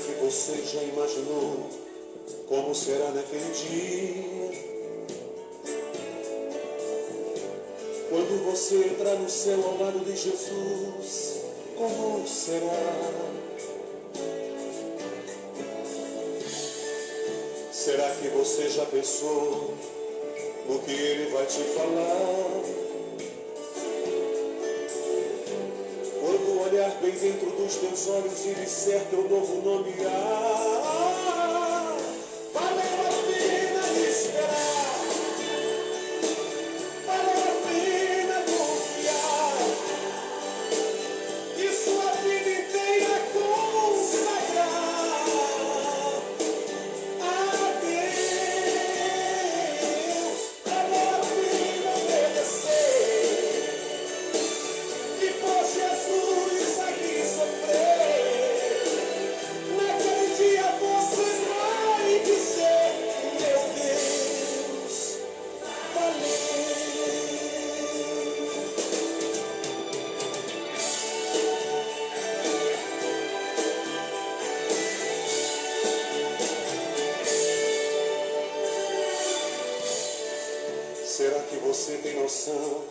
que você já imaginou como será naquele dia? Quando você entrar no céu ao lado de Jesus, como será? Será que você já pensou no que ele vai te falar? Quando olhar bem dentro dos teus olhos e disser teu novo nome, valeu a pena esperar, valeu a pena confiar, e sua vida inteira consagrar a Deus. Valeu a pena obedecer e por Jesus aqui sofrer. Naquele dia você vai dizer, meu Deus, valeu. Será que você tem noção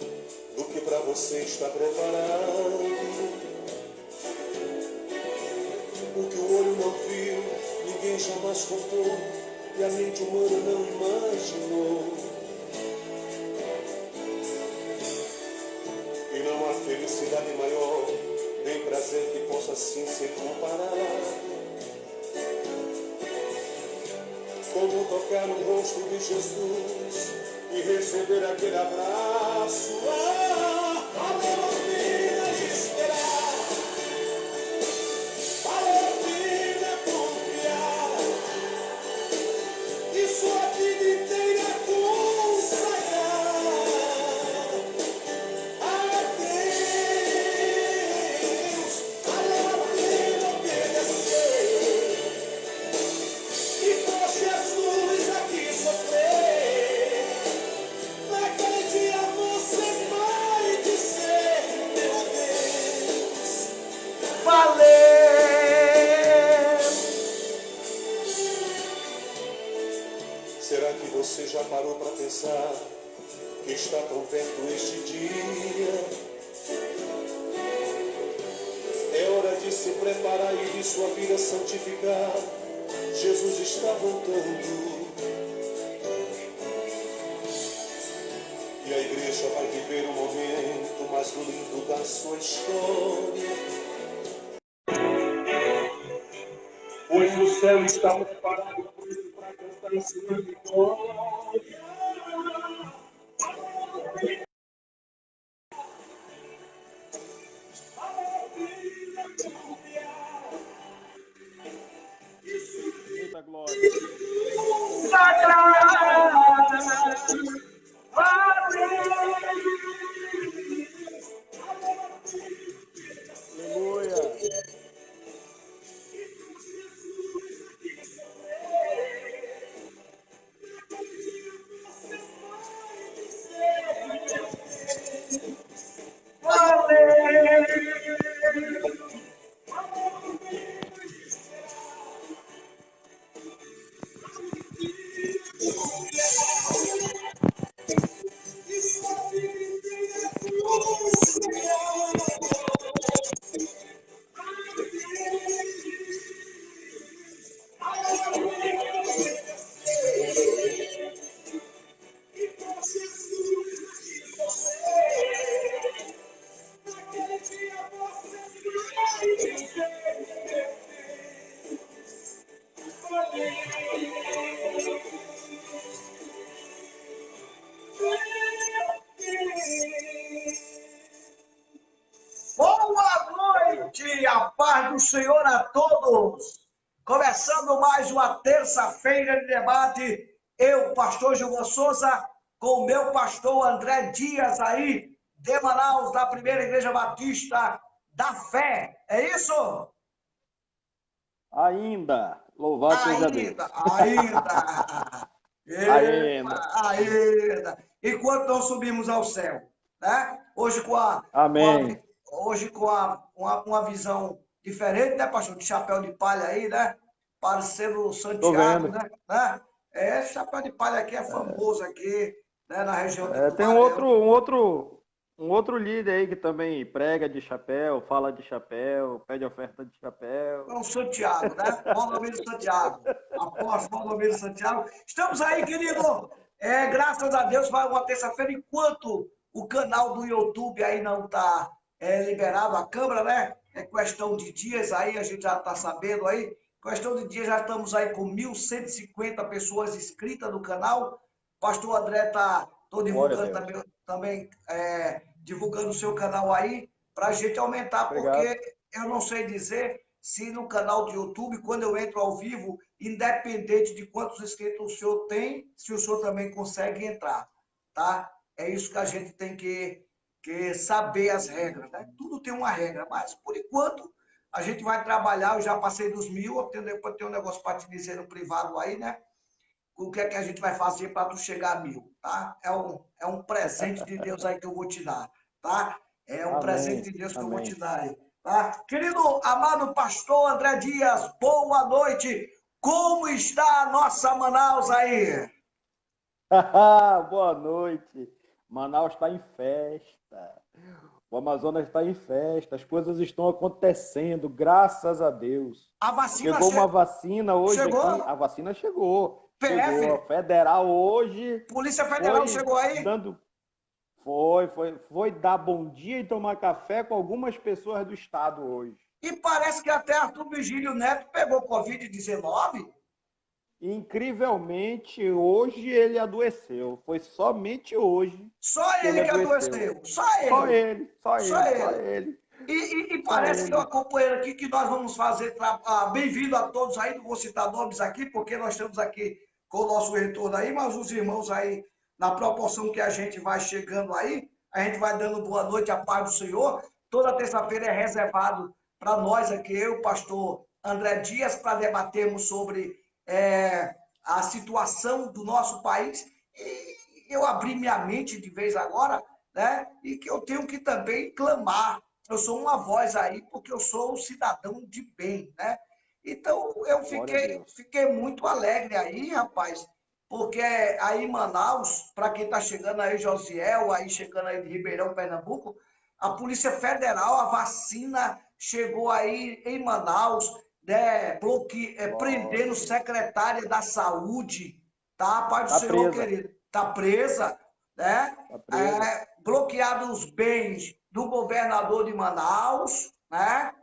do que para você está preparado? O que o olho não viu, ninguém jamais contou, e a mente humana não imaginou. E não há felicidade maior, nem prazer que possa assim ser comparado, como tocar no rosto de Jesus e receber aquele abraço. Valeu a pena esperar, valeu a pena confiar, e sua vida inteira consagrar a Deus. Valeu a pena obedecer e por Jesus aqui sofrer. Naquele dia você vai dizer, meu Deus, Valeu! será que você já parou para pensar que está tão perto este dia? É hora de se preparar e de sua vida santificar. Jesus está voltando. E a igreja vai viver um momento mais lindo da sua história, pois o céu está preparado para cantar em sua vitória. Eita glória. Sagrado! Valeu! Aleluia. Boa noite, a paz do Senhor a todos. Começando mais uma terça-feira de debate, eu, pastor Gilvan Souza, com o meu pastor André Dias aí, de Manaus, da Primeira Igreja Batista da Fé. É isso? Ainda. Louvado seja Deus. Ainda. Ainda. Enquanto não subimos ao céu, né? Hoje Amém. hoje com uma visão diferente, né, pastor? De chapéu de palha aí, né? parecendo Tô Santiago, vendo. né? Chapéu de palha aqui é famoso aqui, né, na região de Tem Tubarão. um outro líder aí que também prega de chapéu, fala de chapéu, pede oferta de É chapéu. o Santiago, né? Valdomiro Santiago. Apóstolo Valdomiro Santiago. Estamos aí, querido. Graças a Deus, vai uma terça-feira, enquanto o canal do YouTube aí não está liberado, a câmera, né? É questão de dias aí, a gente já está sabendo aí. Questão de dias, já estamos aí com 1.150 pessoas inscritas no canal. Pastor André está Glória a divulgando Deus. também divulgando o seu canal aí, para a gente aumentar, Obrigado. porque eu não sei dizer se no canal do YouTube, quando eu entro ao vivo, independente de quantos inscritos o senhor tem, se o senhor também consegue entrar, tá? É isso que a gente tem que saber as regras, né? Tudo tem uma regra, mas por enquanto a gente vai trabalhar. Eu já passei dos 1.000, depois tem um negócio para te dizer no privado aí, né? O que é que a gente vai fazer para tu chegar a 1.000, tá? É um presente de Deus aí que eu vou te dar, tá? É um presente Amém. de Deus que eu vou te Amém. dar aí, tá? Querido, amado pastor André Dias, boa noite. Como está a nossa Manaus aí? Boa noite. Manaus está em festa. O Amazonas está em festa. As coisas estão acontecendo, graças a Deus. A vacina Chegou uma vacina hoje aqui. chegou? A vacina chegou. Chegou. A PF? federal hoje Polícia Federal foi chegou aí? dando. Foi dar bom dia e tomar café com algumas pessoas do estado hoje. E parece que até Arthur Virgílio Neto pegou Covid-19. Incrivelmente, hoje ele adoeceu. Foi somente hoje Só que ele ele que adoeceu. adoeceu. Só Só ele. ele, só Só ele, só ele. ele, E só parece que eu ele. acompanhando aqui que nós vamos fazer. Bem-vindo a todos aí, não vou citar nomes aqui, porque nós estamos aqui com o nosso retorno aí, mas os irmãos aí, na proporção que a gente vai chegando aí, a gente vai dando boa noite, a paz do Senhor. Toda terça-feira é reservado para nós aqui, eu, pastor André Dias, para debatermos sobre a situação do nosso país. E eu abri minha mente de vez agora, né? E que eu tenho que também clamar. Eu sou uma voz aí porque eu sou um cidadão de bem, né? Então eu Glória a Deus. fiquei muito alegre aí, rapaz, porque aí em Manaus, para quem está chegando aí, Josiel, aí chegando aí de Ribeirão, Pernambuco, a Polícia Federal, a vacina chegou aí em Manaus, né, Glória a prendendo Deus. secretária da Saúde, tá? Paz do Tá Senhor, presa, querido. Tá presa, né? tá presa. Bloqueado os bens do governador de Manaus, né?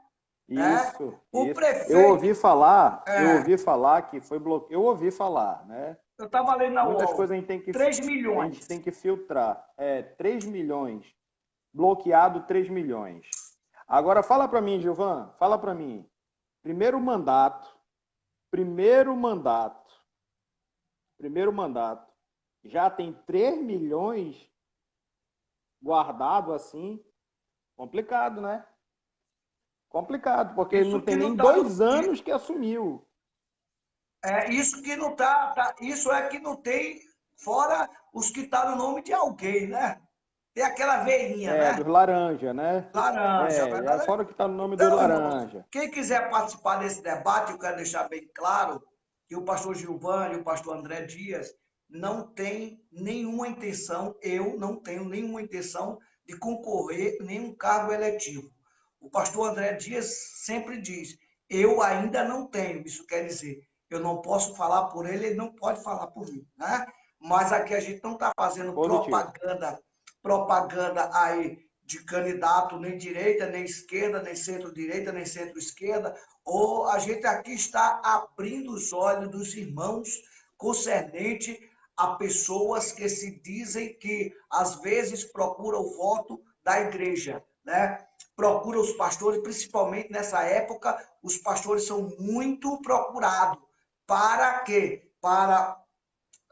Isso, O isso. prefeito, Eu ouvi falar que foi bloqueio. Eu ouvi falar, né? eu estava lendo na Muitas UOL, coisas 3 a gente milhões. tem que filtrar. 3 milhões. Bloqueado 3 milhões. Agora fala para mim, Gilvan, fala para mim. Primeiro mandato, primeiro mandato, primeiro mandato. Já tem 3 milhões guardado assim. Complicado, né? Complicado, porque ele não Isso que tem não nem tá 2 anos que assumiu. isso que não tá, isso é que não tem, fora os que tá no nome de alguém, né? Tem aquela veinha, né? Dos laranja, né? Laranja, verdade? Fora que está no nome do Então, irmãos, laranja. quem quiser participar desse debate, eu quero deixar bem claro que o pastor Gilvânio e o pastor André Dias não tem nenhuma intenção, eu não tenho nenhuma intenção de concorrer em nenhum cargo eletivo. O pastor André Dias sempre diz, eu ainda não tenho, isso quer dizer, eu não posso falar por ele, ele não pode falar por mim, né? Mas aqui a gente não está fazendo Positivo. propaganda aí de candidato nem direita, nem esquerda, nem centro-direita, nem centro-esquerda, ou a gente aqui está abrindo os olhos dos irmãos concernente a pessoas que se dizem que às vezes procuram o voto da igreja, né? Procura os pastores, principalmente nessa época, os pastores são muito procurados. Para quê? Para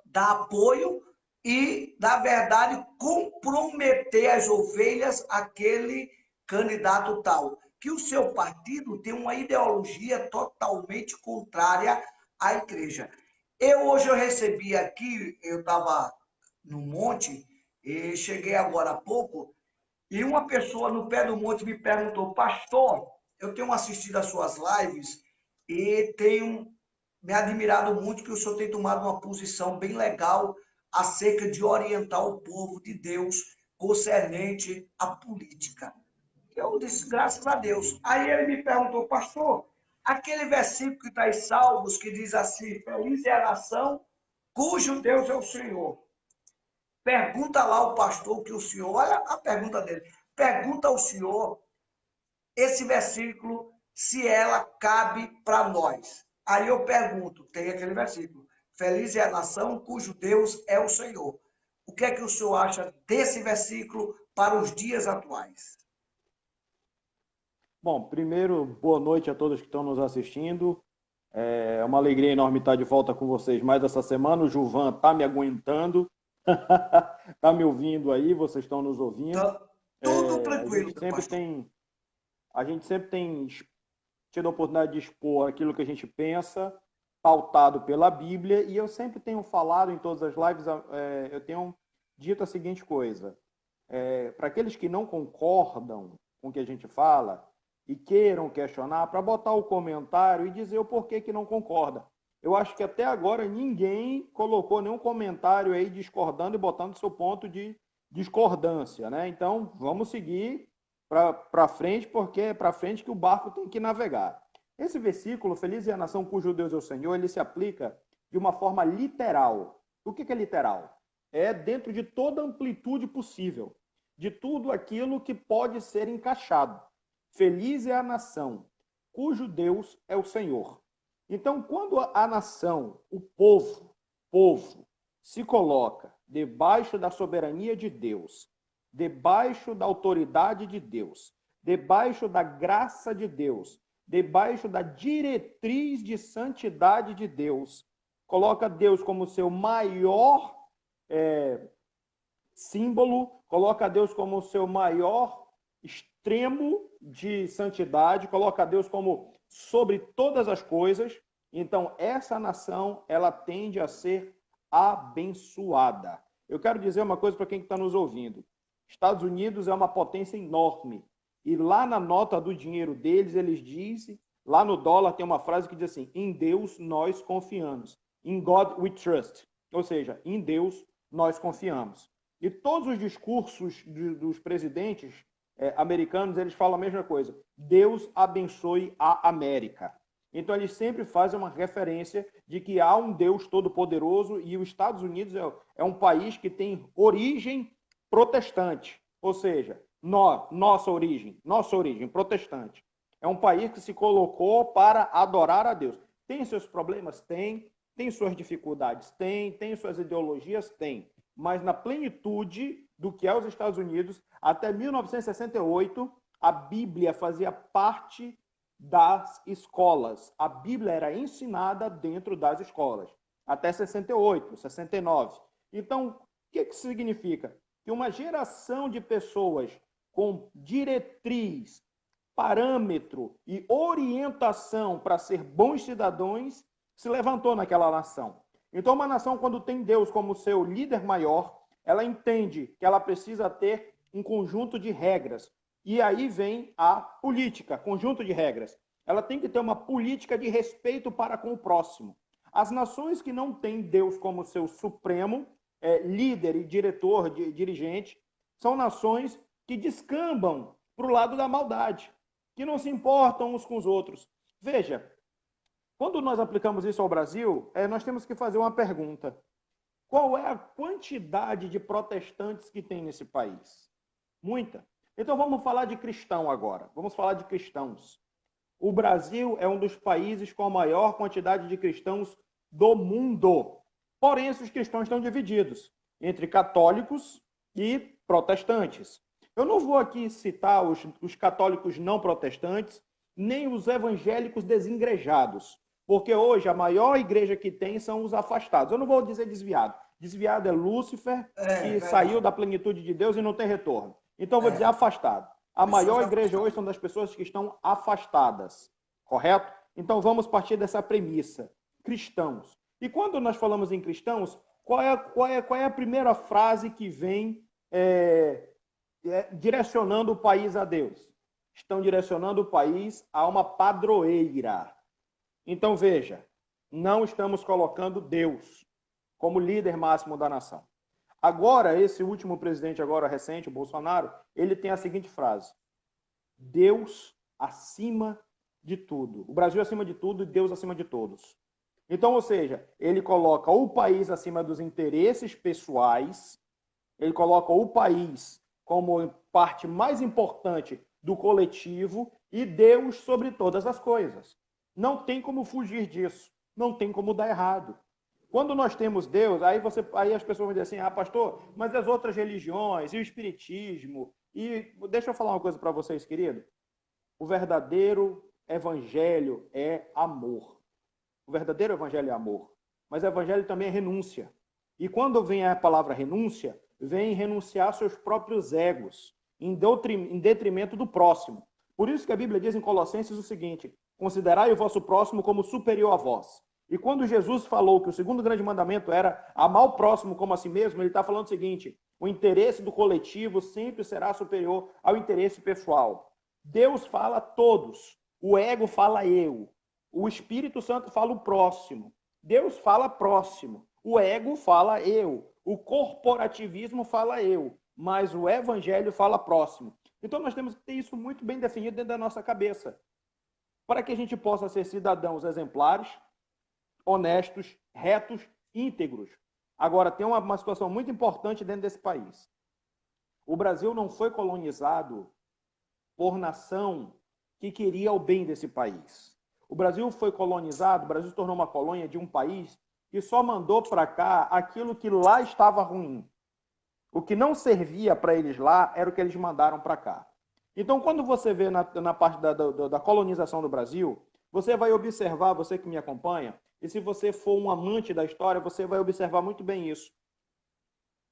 dar apoio e, na verdade, comprometer as ovelhas àquele candidato tal. Que o seu partido tem uma ideologia totalmente contrária à igreja. Hoje eu recebi aqui, eu estava no monte, e cheguei agora há pouco, e uma pessoa no pé do monte me perguntou, pastor, eu tenho assistido as suas lives e tenho me admirado muito que o senhor tem tomado uma posição bem legal acerca de orientar o povo de Deus concernente à política. Eu disse, graças a Deus. Aí ele me perguntou, pastor, aquele versículo que está em Salmos, que diz assim, feliz é a nação cujo Deus é o Senhor. Pergunta lá ao pastor que o senhor, olha a pergunta dele, pergunta ao senhor esse versículo, se ela cabe para nós. Aí eu pergunto, tem aquele versículo, feliz é a nação cujo Deus é o Senhor. O que é que o senhor acha desse versículo para os dias atuais? Bom, primeiro, boa noite a todos que estão nos assistindo. É uma alegria enorme estar de volta com vocês mais essa semana. O Gilvan está me aguentando, está me ouvindo aí, vocês estão nos ouvindo. Então, tudo tranquilo, a gente sempre tem tido a oportunidade de expor aquilo que a gente pensa, pautado pela Bíblia, e eu sempre tenho falado em todas as lives, eu tenho dito a seguinte coisa, para aqueles que não concordam com o que a gente fala e queiram questionar, para botar o comentário e dizer o porquê que não concorda. Eu acho que até agora ninguém colocou nenhum comentário aí discordando e botando seu ponto de discordância, né? Então, vamos seguir para frente, porque é para frente que o barco tem que navegar. Esse versículo, feliz é a nação cujo Deus é o Senhor, ele se aplica de uma forma literal. O que é literal? É dentro de toda a amplitude possível, de tudo aquilo que pode ser encaixado. Feliz é a nação cujo Deus é o Senhor. Então, quando a nação, o povo, se coloca debaixo da soberania de Deus, debaixo da autoridade de Deus, debaixo da graça de Deus, debaixo da diretriz de santidade de Deus, coloca Deus como seu maior símbolo, coloca Deus como seu maior extremo de santidade, coloca Deus como sobre todas as coisas. Então, essa nação, ela tende a ser abençoada. Eu quero dizer uma coisa para quem está nos ouvindo. Estados Unidos é uma potência enorme. E lá na nota do dinheiro deles, eles dizem, lá no dólar tem uma frase que diz assim, em Deus nós confiamos. In God we trust. Ou seja, em Deus nós confiamos. E todos os discursos dos presidentes americanos, eles falam a mesma coisa. Deus abençoe a América. Então, eles sempre fazem uma referência de que há um Deus todo-poderoso e os Estados Unidos é um país que tem origem protestante. Ou seja, nossa origem protestante. É um país que se colocou para adorar a Deus. Tem seus problemas? Tem suas dificuldades? Tem suas ideologias? Tem. Mas na plenitude do que é os Estados Unidos, até 1968, a Bíblia fazia parte das escolas. A Bíblia era ensinada dentro das escolas. Até 68, 69. Então, o que isso significa? Que uma geração de pessoas com diretriz, parâmetro e orientação para ser bons cidadãos se levantou naquela nação. Então, uma nação, quando tem Deus como seu líder maior, ela entende que ela precisa ter um conjunto de regras. E aí vem a política, conjunto de regras. Ela tem que ter uma política de respeito para com o próximo. As nações que não têm Deus como seu supremo líder e diretor, dirigente, são nações que descambam para o lado da maldade, que não se importam uns com os outros. Veja, quando nós aplicamos isso ao Brasil, nós temos que fazer uma pergunta. Qual é a quantidade de protestantes que tem nesse país? Muita. Então vamos falar de cristão agora. Vamos falar de cristãos. O Brasil é um dos países com a maior quantidade de cristãos do mundo. Porém, esses cristãos estão divididos entre católicos e protestantes. Eu não vou aqui citar os católicos não protestantes, nem os evangélicos desengrejados, porque hoje a maior igreja que tem são os afastados. Eu não vou dizer desviado. Desviado é Lúcifer, que saiu da plenitude de Deus e não tem retorno. Então eu vou dizer afastado. A maior igreja hoje são das pessoas que estão afastadas, correto? Então vamos partir dessa premissa. Cristãos. E quando nós falamos em cristãos, qual é a primeira frase que vem direcionando o país a Deus? Estão direcionando o país a uma padroeira. Então veja, Não estamos colocando Deus como líder máximo da nação. Agora, esse último presidente agora recente, o Bolsonaro, ele tem a seguinte frase: Deus acima de tudo. O Brasil acima de tudo e Deus acima de todos. Então, ou seja, ele coloca o país acima dos interesses pessoais, ele coloca o país como parte mais importante do coletivo e Deus sobre todas as coisas. Não tem como fugir disso, não tem como dar errado. Quando nós temos Deus, aí as pessoas vão dizer assim: ah, pastor, mas as outras religiões, e o espiritismo, e deixa eu falar uma coisa para vocês, querido. O verdadeiro evangelho é amor. O verdadeiro evangelho é amor. Mas o evangelho também é renúncia. E quando vem a palavra renúncia, vem renunciar seus próprios egos, em detrimento do próximo. Por isso que a Bíblia diz em Colossenses o seguinte: considerai o vosso próximo como superior a vós. E quando Jesus falou que o segundo grande mandamento era amar o próximo como a si mesmo, ele está falando o seguinte: o interesse do coletivo sempre será superior ao interesse pessoal. Deus fala a todos, o ego fala eu, o Espírito Santo fala o próximo, Deus fala próximo, o ego fala eu, o corporativismo fala eu, mas o evangelho fala próximo. Então nós temos que ter isso muito bem definido dentro da nossa cabeça, para que a gente possa ser cidadãos exemplares, honestos, retos, íntegros. Agora, tem uma situação muito importante dentro desse país. O Brasil não foi colonizado por nação que queria o bem desse país. O Brasil foi colonizado, o Brasil se tornou uma colônia de um país que só mandou para cá aquilo que lá estava ruim. O que não servia para eles lá era o que eles mandaram para cá. Então, quando você vê na parte da colonização do Brasil, você vai observar, você que me acompanha, e se você for um amante da história, você vai observar muito bem isso.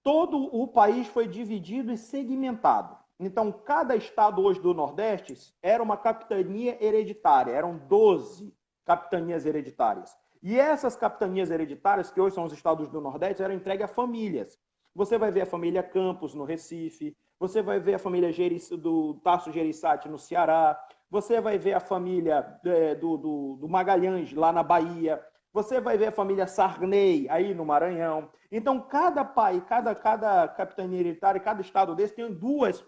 Todo o país foi dividido e segmentado. Então, cada estado hoje do Nordeste era uma capitania hereditária. Eram 12 capitanias hereditárias. E essas capitanias hereditárias, que hoje são os estados do Nordeste, eram entregues a famílias. Você vai ver a família Campos, no Recife. Você vai ver a família do Tasso Gereissati, no Ceará. Você vai ver a família do Magalhães, lá na Bahia. Você vai ver a família Sarney, aí no Maranhão. Então, cada capitania hereditária, cada estado desse tem duas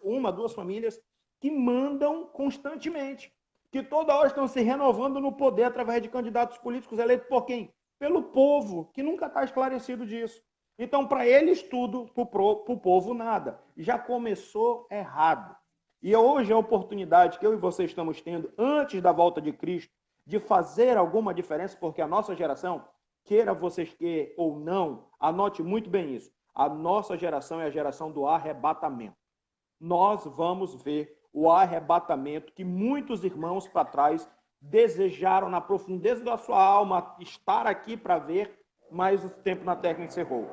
famílias que mandam constantemente, que toda hora estão se renovando no poder através de candidatos políticos eleitos por quem? Pelo povo, que nunca está esclarecido disso. Então, para eles tudo, para o povo nada. Já começou errado. E hoje é a oportunidade que eu e você estamos tendo, antes da volta de Cristo, de fazer alguma diferença, porque a nossa geração, queira vocês que ou não, anote muito bem isso, a nossa geração é a geração do arrebatamento. Nós vamos ver o arrebatamento que muitos irmãos para trás desejaram na profundeza da sua alma estar aqui para ver, mas o tempo na terra encerrou.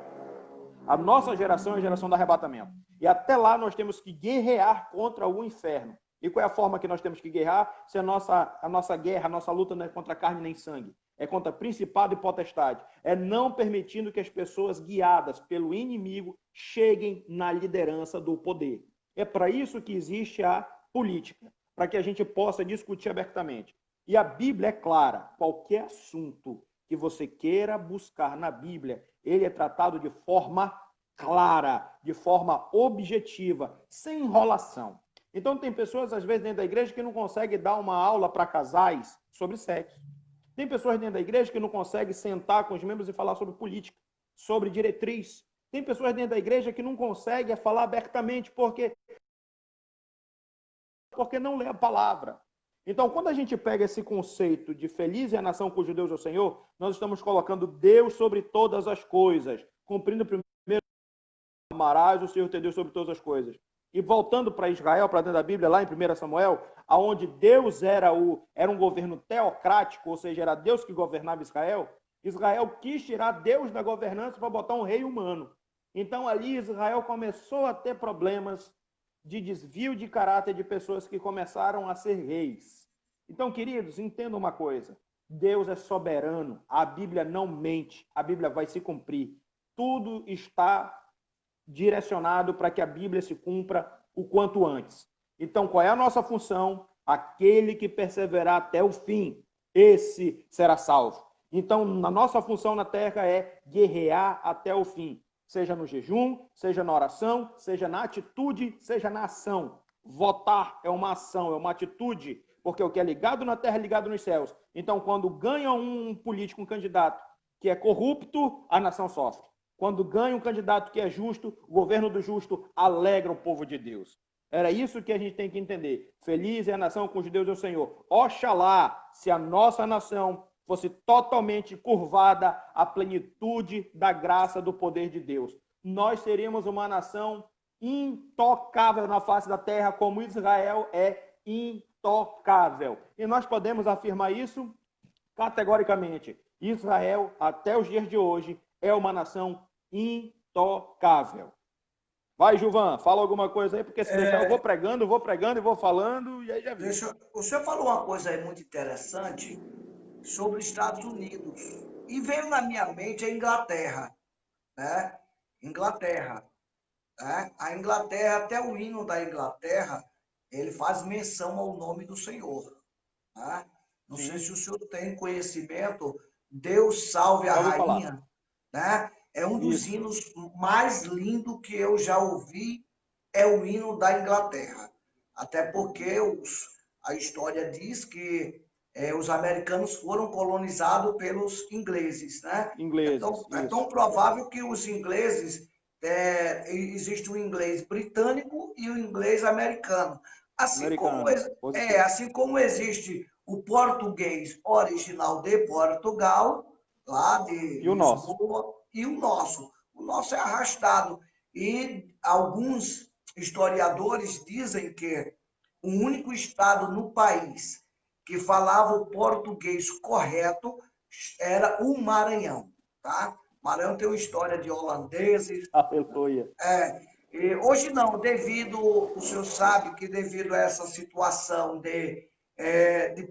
A nossa geração é a geração do arrebatamento. E até lá nós temos que guerrear contra o inferno. E qual é a forma que nós temos que guerrear? Se a nossa guerra, a nossa luta não é contra carne nem sangue. É contra principado e potestade. É não permitindo que as pessoas guiadas pelo inimigo cheguem na liderança do poder. É para isso que existe a política, para que a gente possa discutir abertamente. E a Bíblia é clara. Qualquer assunto que você queira buscar na Bíblia, ele é tratado de forma clara, de forma objetiva, sem enrolação. Então, tem pessoas, às vezes, dentro da igreja que não conseguem dar uma aula para casais sobre sexo. Tem pessoas dentro da igreja que não conseguem sentar com os membros e falar sobre política, sobre diretriz. Tem pessoas dentro da igreja que não conseguem falar abertamente porque não lê a palavra. Então, quando a gente pega esse conceito de feliz é a nação cujo Deus é o Senhor, nós estamos colocando Deus sobre todas as coisas, cumprindo primeiro, amarás o Senhor teu Deus sobre todas as coisas. E voltando para Israel, para dentro da Bíblia, lá em 1 Samuel, onde Deus era um governo teocrático, ou seja, era Deus que governava Israel, Israel quis tirar Deus da governança para botar um rei humano. Então, ali, Israel começou a ter problemas de desvio de caráter de pessoas que começaram a ser reis. Então, queridos, entendam uma coisa. Deus é soberano. A Bíblia não mente. A Bíblia vai se cumprir. Tudo está direcionado para que a Bíblia se cumpra o quanto antes. Então, qual é a nossa função? Aquele que perseverar até o fim, esse será salvo. Então, a nossa função na terra é guerrear até o fim, seja no jejum, seja na oração, seja na atitude, seja na ação. Votar é uma ação, é uma atitude, porque o que é ligado na terra é ligado nos céus. Então, quando ganha um político, um candidato que é corrupto, a nação sofre. Quando ganha um candidato que é justo, o governo do justo alegra o povo de Deus. Era isso que a gente tem que entender. Feliz é a nação cujo Deus é o Senhor. Oxalá, se a nossa nação fosse totalmente curvada à plenitude da graça do poder de Deus. Nós seríamos uma nação intocável na face da terra, como Israel é intocável. E nós podemos afirmar isso categoricamente. Israel, até os dias de hoje, é uma nação intocável. Vai, Gilvan, fala alguma coisa aí, porque se deixar eu vou pregando e vou falando, e aí já vi. O senhor falou uma coisa aí muito interessante sobre os Estados Unidos. E veio na minha mente a Inglaterra, né? Inglaterra, né? A Inglaterra, até o hino da Inglaterra, ele faz menção ao nome do Senhor, né? Não Sim. sei se o senhor tem conhecimento, Deus salve a rainha, né? É um dos hinos mais lindos que eu já ouvi, é o hino da Inglaterra. Até porque a história diz que os americanos foram colonizados pelos ingleses, né? Ingleses, É tão provável que os ingleses, existe o inglês britânico e o inglês americano. Assim como existe o português original de Portugal, lá de e o nosso. Lisboa, e o nosso. O nosso é arrastado. E alguns historiadores dizem que o único estado no país que falava o português correto era o Maranhão, tá? Maranhão tem uma história de holandeses. Aleluia. E hoje não, o senhor sabe que devido a essa situação de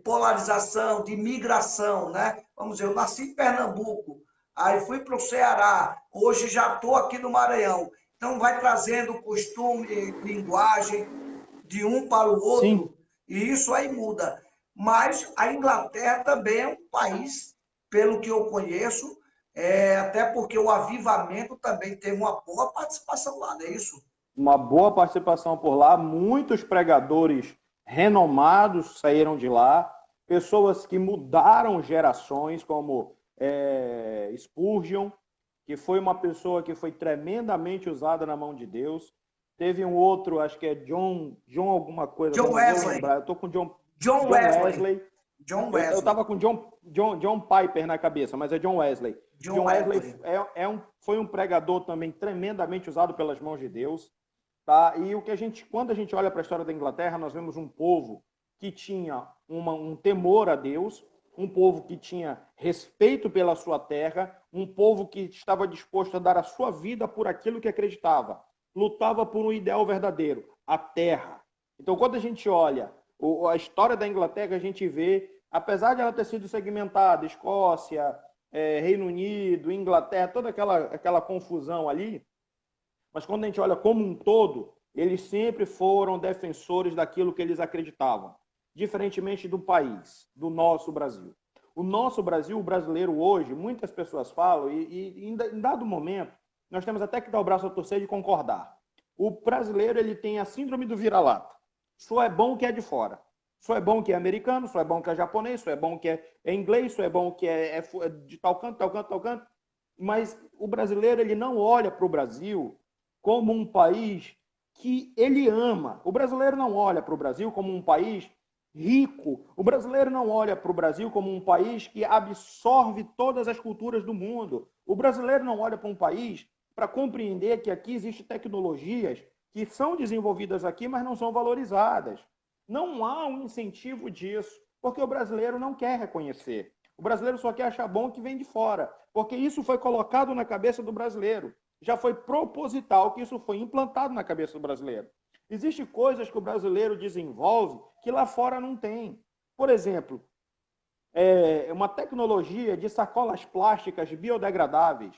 polarização, de migração, né? Vamos dizer, eu nasci em Pernambuco, aí fui para o Ceará, hoje já estou aqui no Maranhão. Então vai trazendo costume, linguagem de um para o outro, Sim. e isso aí muda. Mas a Inglaterra também é um país, pelo que eu conheço, até porque o avivamento também teve uma boa participação lá, não é isso? Uma boa participação por lá, muitos pregadores renomados saíram de lá, pessoas que mudaram gerações, como Spurgeon, que foi uma pessoa que foi tremendamente usada na mão de Deus. Teve um outro, acho que é John alguma coisa. John Wesley. Eu tô com John Wesley. Eu estava com John Piper na cabeça, mas é John Wesley. John Wesley foi um pregador também tremendamente usado pelas mãos de Deus. Tá? E quando a gente olha para a história da Inglaterra, nós vemos um povo que tinha um temor a Deus, um povo que tinha respeito pela sua terra, um povo que estava disposto a dar a sua vida por aquilo que acreditava, lutava por um ideal verdadeiro, a terra. Então, quando a gente olha a história da Inglaterra, a gente vê, apesar de ela ter sido segmentada, Escócia, Reino Unido, Inglaterra, toda aquela confusão ali, mas quando a gente olha como um todo, eles sempre foram defensores daquilo que eles acreditavam, diferentemente do país, do nosso Brasil. O nosso Brasil, o brasileiro hoje, muitas pessoas falam, e em dado momento, nós temos até que dar o braço a torcer e concordar. O brasileiro ele tem a síndrome do vira-lata. Só é bom que é de fora. Só é bom que é americano, só é bom que é japonês, só é bom que é inglês, só é bom que é de tal canto, tal canto, tal canto. Mas o brasileiro ele não olha para o Brasil como um país que ele ama. O brasileiro não olha para o Brasil como um país rico. O brasileiro não olha para o Brasil como um país que absorve todas as culturas do mundo. O brasileiro não olha para um país para compreender que aqui existem tecnologias que são desenvolvidas aqui, mas não são valorizadas. Não há um incentivo disso, porque o brasileiro não quer reconhecer. O brasileiro só quer achar bom que vem de fora, porque isso foi colocado na cabeça do brasileiro. Já foi proposital que isso foi implantado na cabeça do brasileiro. Existem coisas que o brasileiro desenvolve que lá fora não tem. Por exemplo, uma tecnologia de sacolas plásticas biodegradáveis.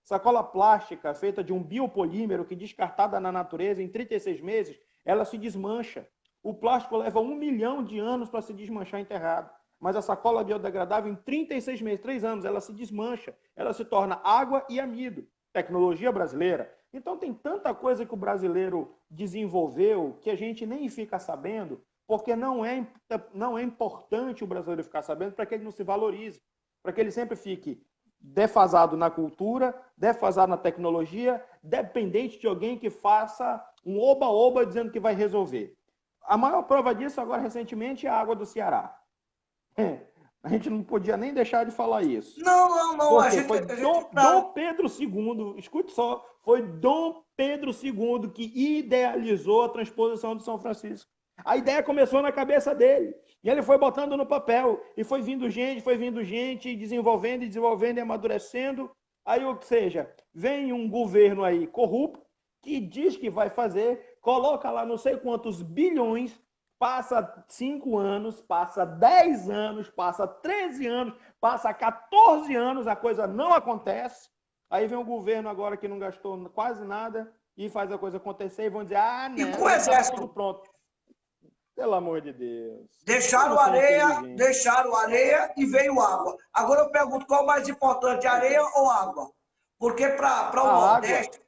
Sacola plástica feita de um biopolímero que, descartada na natureza, em 36 meses, ela se desmancha. O plástico leva 1 milhão de anos para se desmanchar enterrado. mas a sacola biodegradável, em 36 meses, 3 anos, ela se desmancha, ela se torna água e amido. Tecnologia brasileira. Então, tem tanta coisa que o brasileiro desenvolveu que a gente nem fica sabendo, porque não é importante o brasileiro ficar sabendo para que ele não se valorize, para que ele sempre fique defasado na cultura, defasado na tecnologia, dependente de alguém que faça um oba-oba dizendo que vai resolver. A maior prova disso, agora, recentemente, é a água do Ceará. A gente não podia nem deixar de falar isso. Não. Porque foi Dom Pedro II, escute só, foi Dom Pedro II que idealizou a transposição de São Francisco. A ideia começou na cabeça dele. E ele foi botando no papel. E foi vindo gente, desenvolvendo e amadurecendo. Aí, ou seja, vem um governo aí corrupto que diz que vai fazer, coloca lá não sei quantos bilhões, passa 5 anos, passa 10 anos, passa 13 anos, passa 14 anos, a coisa não acontece. Aí vem um governo agora que não gastou quase nada e faz a coisa acontecer e vão dizer, não, e com o exército, tudo pronto. Pelo amor de Deus. Deixaram areia e veio água. Agora eu pergunto, qual é o mais importante, areia ou água? Porque para o Nordeste,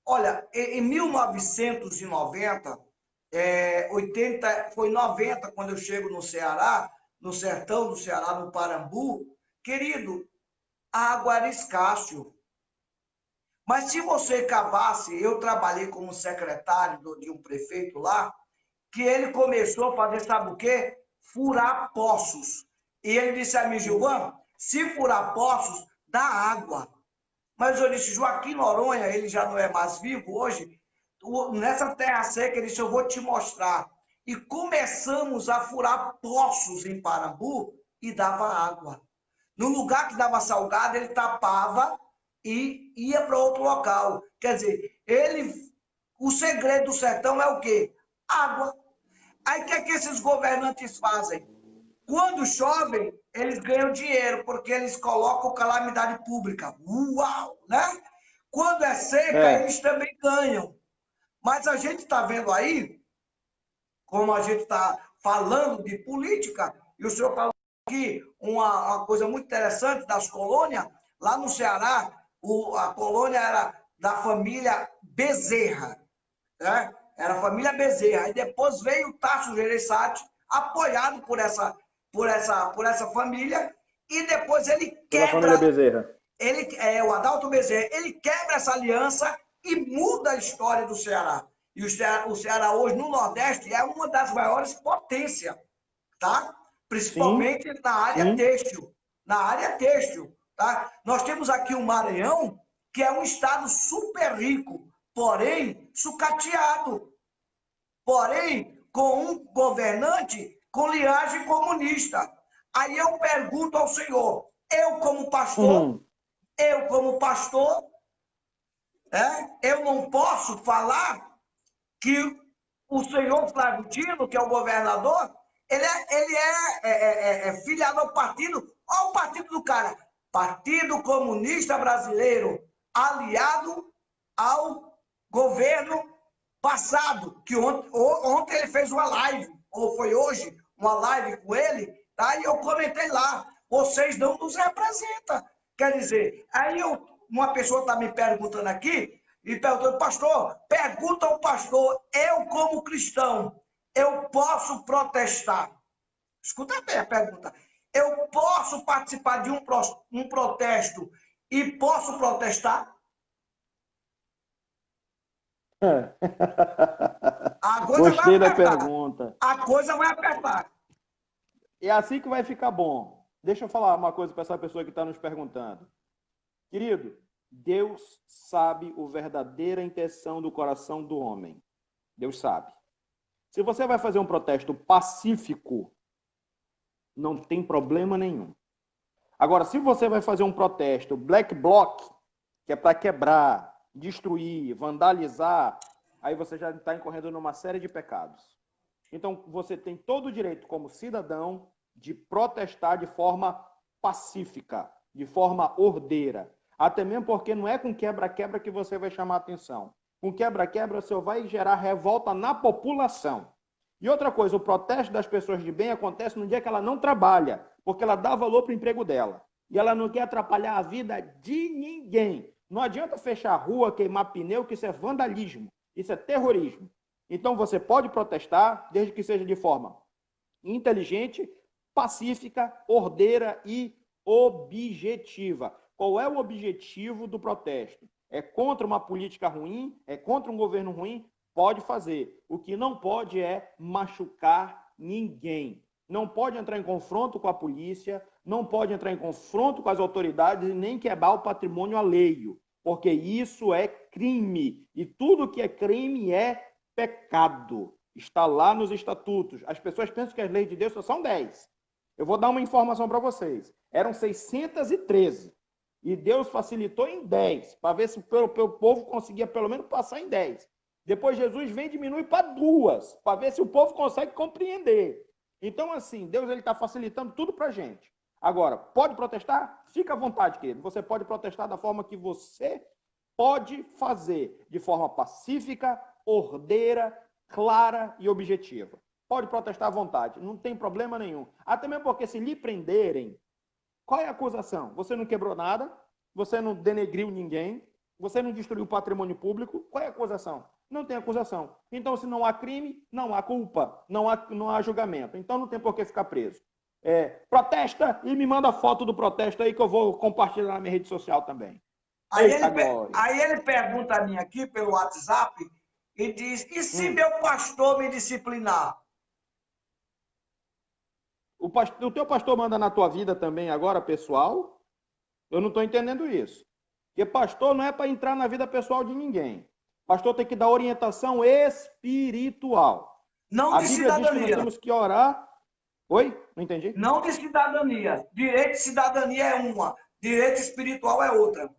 olha, em 1990, 80, foi 90, quando eu chego no Ceará, no sertão do Ceará, no Parambu, querido, a água era escasso. Mas se você cavasse, eu trabalhei como secretário de um prefeito lá, que ele começou a fazer, sabe o quê? Furar poços. E ele disse a mim, Gilvan, se furar poços, dá água. Mas eu disse, Joaquim Noronha, ele já não é mais vivo hoje, nessa terra seca, ele disse, eu vou te mostrar. E começamos a furar poços em Parambu e dava água. No lugar que dava salgado, ele tapava e ia para outro local. Quer dizer, o segredo do sertão é o quê? Água. Aí o que é que esses governantes fazem? Quando chovem, eles ganham dinheiro, porque eles colocam calamidade pública. Uau! Né? Quando é seca, eles também ganham. Mas a gente está vendo aí, como a gente está falando de política, e o senhor falou aqui uma coisa muito interessante das colônias, lá no Ceará, a colônia era da família Bezerra, né? Era a família Bezerra. Aí depois veio o Tasso Gereissati, apoiado por essa família, e depois ele quebra... Pela família Bezerra. O Adalto Bezerra, ele quebra essa aliança e muda a história do Ceará. E o Ceará hoje, no Nordeste, é uma das maiores potências, tá? Principalmente na área têxtil. Na área têxtil, tá? Nós temos aqui o Maranhão, que é um estado super rico, porém sucateado, porém com um governante com linhagem comunista. Aí eu pergunto ao senhor, eu como pastor, eu não posso falar que o senhor Flávio Dino, que é o governador, ele é filiado ao partido, olha o partido do cara, Partido Comunista Brasileiro, aliado ao governo passado, que ontem ele fez uma live, ou foi hoje, uma live com ele, tá? E eu comentei lá, vocês não nos representam. Quer dizer, aí uma pessoa está me perguntando aqui, e perguntando, pastor, pergunta ao pastor, eu como cristão, eu posso protestar? Escuta bem a pergunta. Eu posso participar de um protesto e posso protestar? Gostei da pergunta. A coisa vai apertar. É assim que vai ficar bom. Deixa eu falar uma coisa para essa pessoa que está nos perguntando. Querido, Deus sabe a verdadeira intenção do coração do homem. Deus sabe. Se você vai fazer um protesto pacífico, não tem problema nenhum. Agora, se você vai fazer um protesto black bloc, que é para quebrar, destruir, vandalizar, aí você já está incorrendo numa série de pecados. Então, você tem todo o direito, como cidadão, de protestar de forma pacífica, de forma ordeira. Até mesmo porque não é com quebra-quebra que você vai chamar a atenção. Com quebra-quebra, você vai gerar revolta na população. E outra coisa, o protesto das pessoas de bem acontece no dia que ela não trabalha, porque ela dá valor para o emprego dela. E ela não quer atrapalhar a vida de ninguém. Não adianta fechar a rua, queimar pneu, que isso é vandalismo, isso é terrorismo. Então você pode protestar, desde que seja de forma inteligente, pacífica, ordeira e objetiva. Qual é o objetivo do protesto? É contra uma política ruim? É contra um governo ruim? Pode fazer. O que não pode é machucar ninguém. Não pode entrar em confronto com a polícia, não pode entrar em confronto com as autoridades e nem quebrar o patrimônio alheio, porque isso é crime. E tudo que é crime é pecado. Está lá nos estatutos. As pessoas pensam que as leis de Deus só são 10. Eu vou dar uma informação para vocês. Eram 613. E Deus facilitou em 10, para ver se o povo conseguia pelo menos passar em 10. Depois Jesus vem e diminui para 2, para ver se o povo consegue compreender. Então, assim, Deus está facilitando tudo para a gente. Agora, pode protestar? Fica à vontade, querido. Você pode protestar da forma que você pode fazer, de forma pacífica, ordeira, clara e objetiva. Pode protestar à vontade, não tem problema nenhum. Até mesmo porque se lhe prenderem, qual é a acusação? Você não quebrou nada, você não denegriu ninguém, você não destruiu o patrimônio público, qual é a acusação? Não tem acusação. Então, se não há crime, não há culpa, não há julgamento. Então, não tem por que ficar preso. Protesta e me manda foto do protesto aí que eu vou compartilhar na minha rede social também. Aí ele pergunta a mim aqui pelo WhatsApp e diz, e se meu pastor me disciplinar? O teu pastor manda na tua vida também agora, pessoal? Eu não estou entendendo isso. Porque pastor não é para entrar na vida pessoal de ninguém. Pastor tem que dar orientação espiritual. Não a de Bíblia cidadania. diz que nós temos que orar. Oi? Não entendi? Não de cidadania. Direito de cidadania é uma, direito espiritual é outra.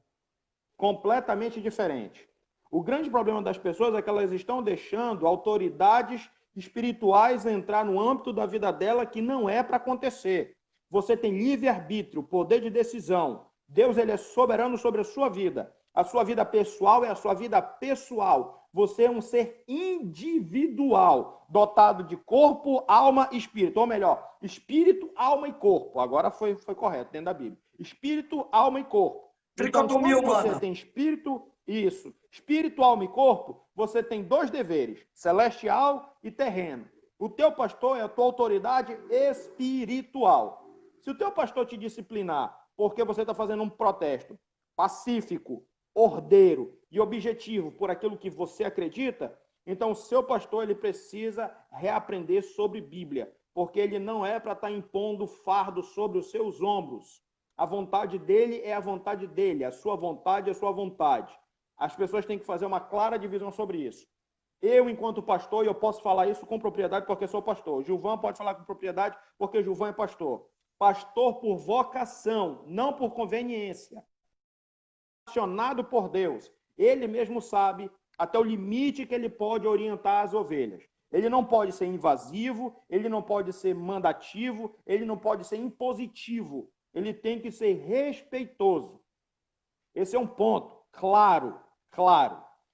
Completamente diferente. O grande problema das pessoas é que elas estão deixando autoridades espirituais entrar no âmbito da vida dela que não é para acontecer. Você tem livre-arbítrio, poder de decisão. Deus ele é soberano sobre a sua vida. A sua vida pessoal é a sua vida pessoal. Você é um ser individual, dotado de corpo, alma e espírito. Ou melhor, espírito, alma e corpo. Agora foi correto dentro da Bíblia. Espírito, alma e corpo. Então, quando você tem espírito, espírito, alma e corpo, você tem 2 deveres, celestial e terreno. O teu pastor é a tua autoridade espiritual. Se o teu pastor te disciplinar porque você está fazendo um protesto pacífico, ordeiro e objetivo por aquilo que você acredita, então o seu pastor ele precisa reaprender sobre Bíblia, porque ele não é para estar impondo fardo sobre os seus ombros. A vontade dele é a vontade dele, a sua vontade é a sua vontade. As pessoas têm que fazer uma clara divisão sobre isso. Eu, enquanto pastor, eu posso falar isso com propriedade porque sou pastor. Gilvan pode falar com propriedade porque Gilvan é pastor. Pastor por vocação, não por conveniência. Apaixonado por Deus. Ele mesmo sabe até o limite que ele pode orientar as ovelhas. Ele não pode ser invasivo, ele não pode ser mandativo, ele não pode ser impositivo. Ele tem que ser respeitoso. Esse é um ponto claro.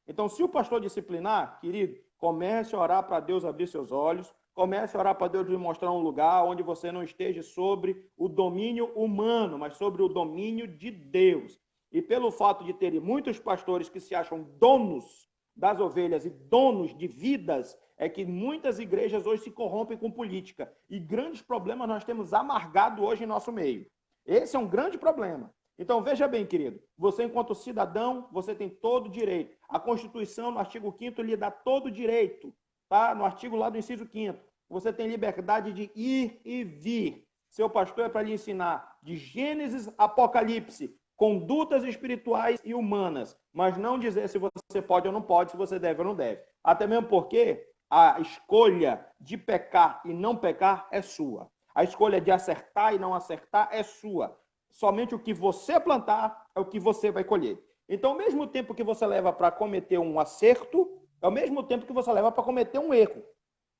Então, se o pastor disciplinar, querido, comece a orar para Deus abrir seus olhos, comece a orar para Deus lhe mostrar um lugar onde você não esteja sobre o domínio humano, mas sobre o domínio de Deus. E pelo fato de terem muitos pastores que se acham donos das ovelhas e donos de vidas, é que muitas igrejas hoje se corrompem com política. E grandes problemas nós temos amargado hoje em nosso meio. Esse é um grande problema. Então, veja bem, querido, você enquanto cidadão, você tem todo o direito. A Constituição, no artigo 5º, lhe dá todo o direito, tá? No artigo lá do inciso 5º, você tem liberdade de ir e vir. Seu pastor é para lhe ensinar de Gênesis a Apocalipse, condutas espirituais e humanas, mas não dizer se você pode ou não pode, se você deve ou não deve. Até mesmo porque a escolha de pecar e não pecar é sua. A escolha de acertar e não acertar é sua. Somente o que você plantar é o que você vai colher. Então, ao mesmo tempo que você leva para cometer um acerto, é o mesmo tempo que você leva para cometer um erro.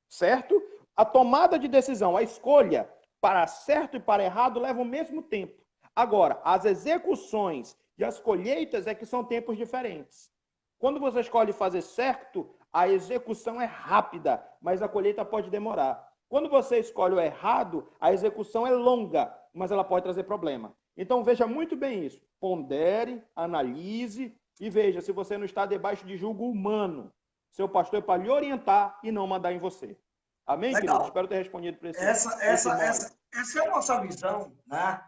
Certo? A tomada de decisão, a escolha para certo e para errado leva o mesmo tempo. Agora, as execuções e as colheitas é que são tempos diferentes. Quando você escolhe fazer certo, a execução é rápida, mas a colheita pode demorar. Quando você escolhe o errado, a execução é longa, mas ela pode trazer problema. Então, veja muito bem isso. Pondere, analise e veja se você não está debaixo de julgo humano. Seu pastor é para lhe orientar e não mandar em você. Amém, Legal. querido? Espero ter respondido para esse Essa é a nossa visão, né?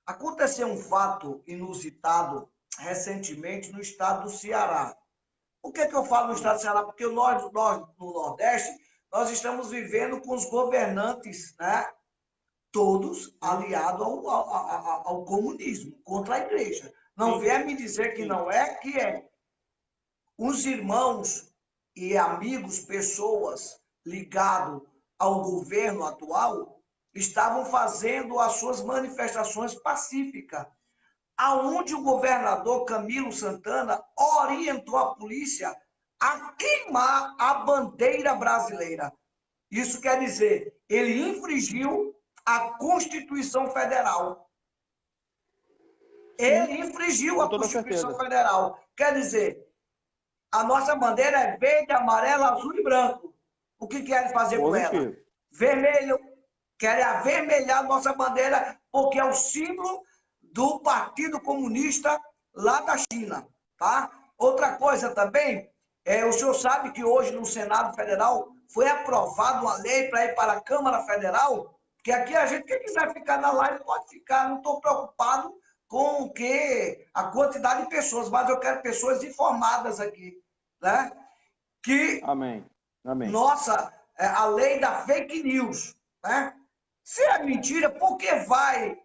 Aconteceu um fato inusitado recentemente no estado do Ceará. Por que eu falo no estado do Ceará? Porque nós no Nordeste, nós estamos vivendo com os governantes, né? Todos aliados ao comunismo, contra a igreja. Não vier me dizer que não é, que é. Os irmãos e amigos, pessoas ligados ao governo atual, estavam fazendo as suas manifestações pacíficas, aonde o governador Camilo Santana orientou a polícia a queimar a bandeira brasileira. Isso quer dizer, ele infringiu a Constituição Federal. Ele infringiu a Constituição Federal. Quer dizer, a nossa bandeira é verde, amarelo, azul e branco. O que querem fazer com ela? Vermelho. Querem avermelhar a nossa bandeira porque é o símbolo do Partido Comunista lá da China. Tá? Outra coisa também, o senhor sabe que hoje no Senado Federal foi aprovada uma lei para ir para a Câmara Federal, que aqui a gente, quem quiser ficar na live, pode ficar. Não estou preocupado com a quantidade de pessoas, mas eu quero pessoas informadas aqui. Né? Que, amém. Nossa, a lei da fake news. Né? Se é mentira, por que vai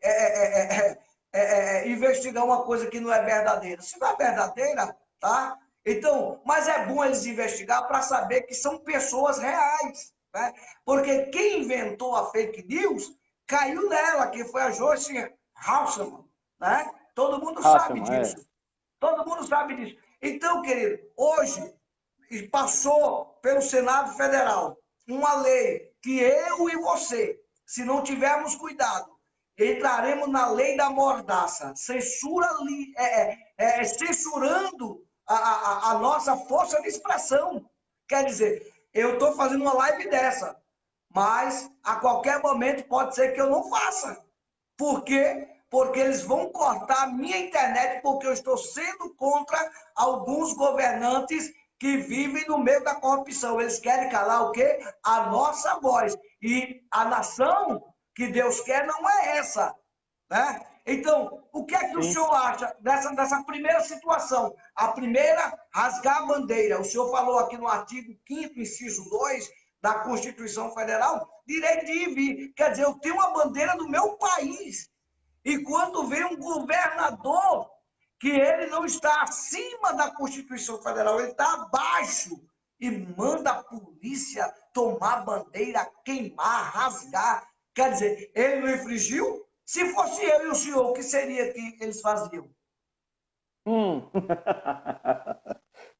investigar uma coisa que não é verdadeira? Se não é verdadeira, tá? Então, mas é bom eles investigar para saber que são pessoas reais. Né? Porque quem inventou a fake news caiu nela, que foi a Joyce Hasselman. Né? Todo mundo sabe disso. Todo mundo sabe disso. Então, querido, hoje passou pelo Senado Federal uma lei que eu e você, se não tivermos cuidado, entraremos na lei da mordaça, censurando a nossa força de expressão. Quer dizer, eu estou fazendo uma live dessa, mas a qualquer momento pode ser que eu não faça. Por quê? Porque eles vão cortar a minha internet, porque eu estou sendo contra alguns governantes que vivem no meio da corrupção. Eles querem calar o quê? A nossa voz. E a nação que Deus quer não é essa. Né? Então, o que é que o senhor acha dessa primeira situação? A primeira, rasgar a bandeira. O senhor falou aqui no artigo 5º, inciso 2 da Constituição Federal, direito de ir e vir. Quer dizer, eu tenho uma bandeira do meu país. E quando vem um governador, que ele não está acima da Constituição Federal, ele está abaixo, e manda a polícia tomar bandeira, queimar, rasgar. Quer dizer, ele não infringiu? Se fosse eu e o senhor, o que seria que eles faziam?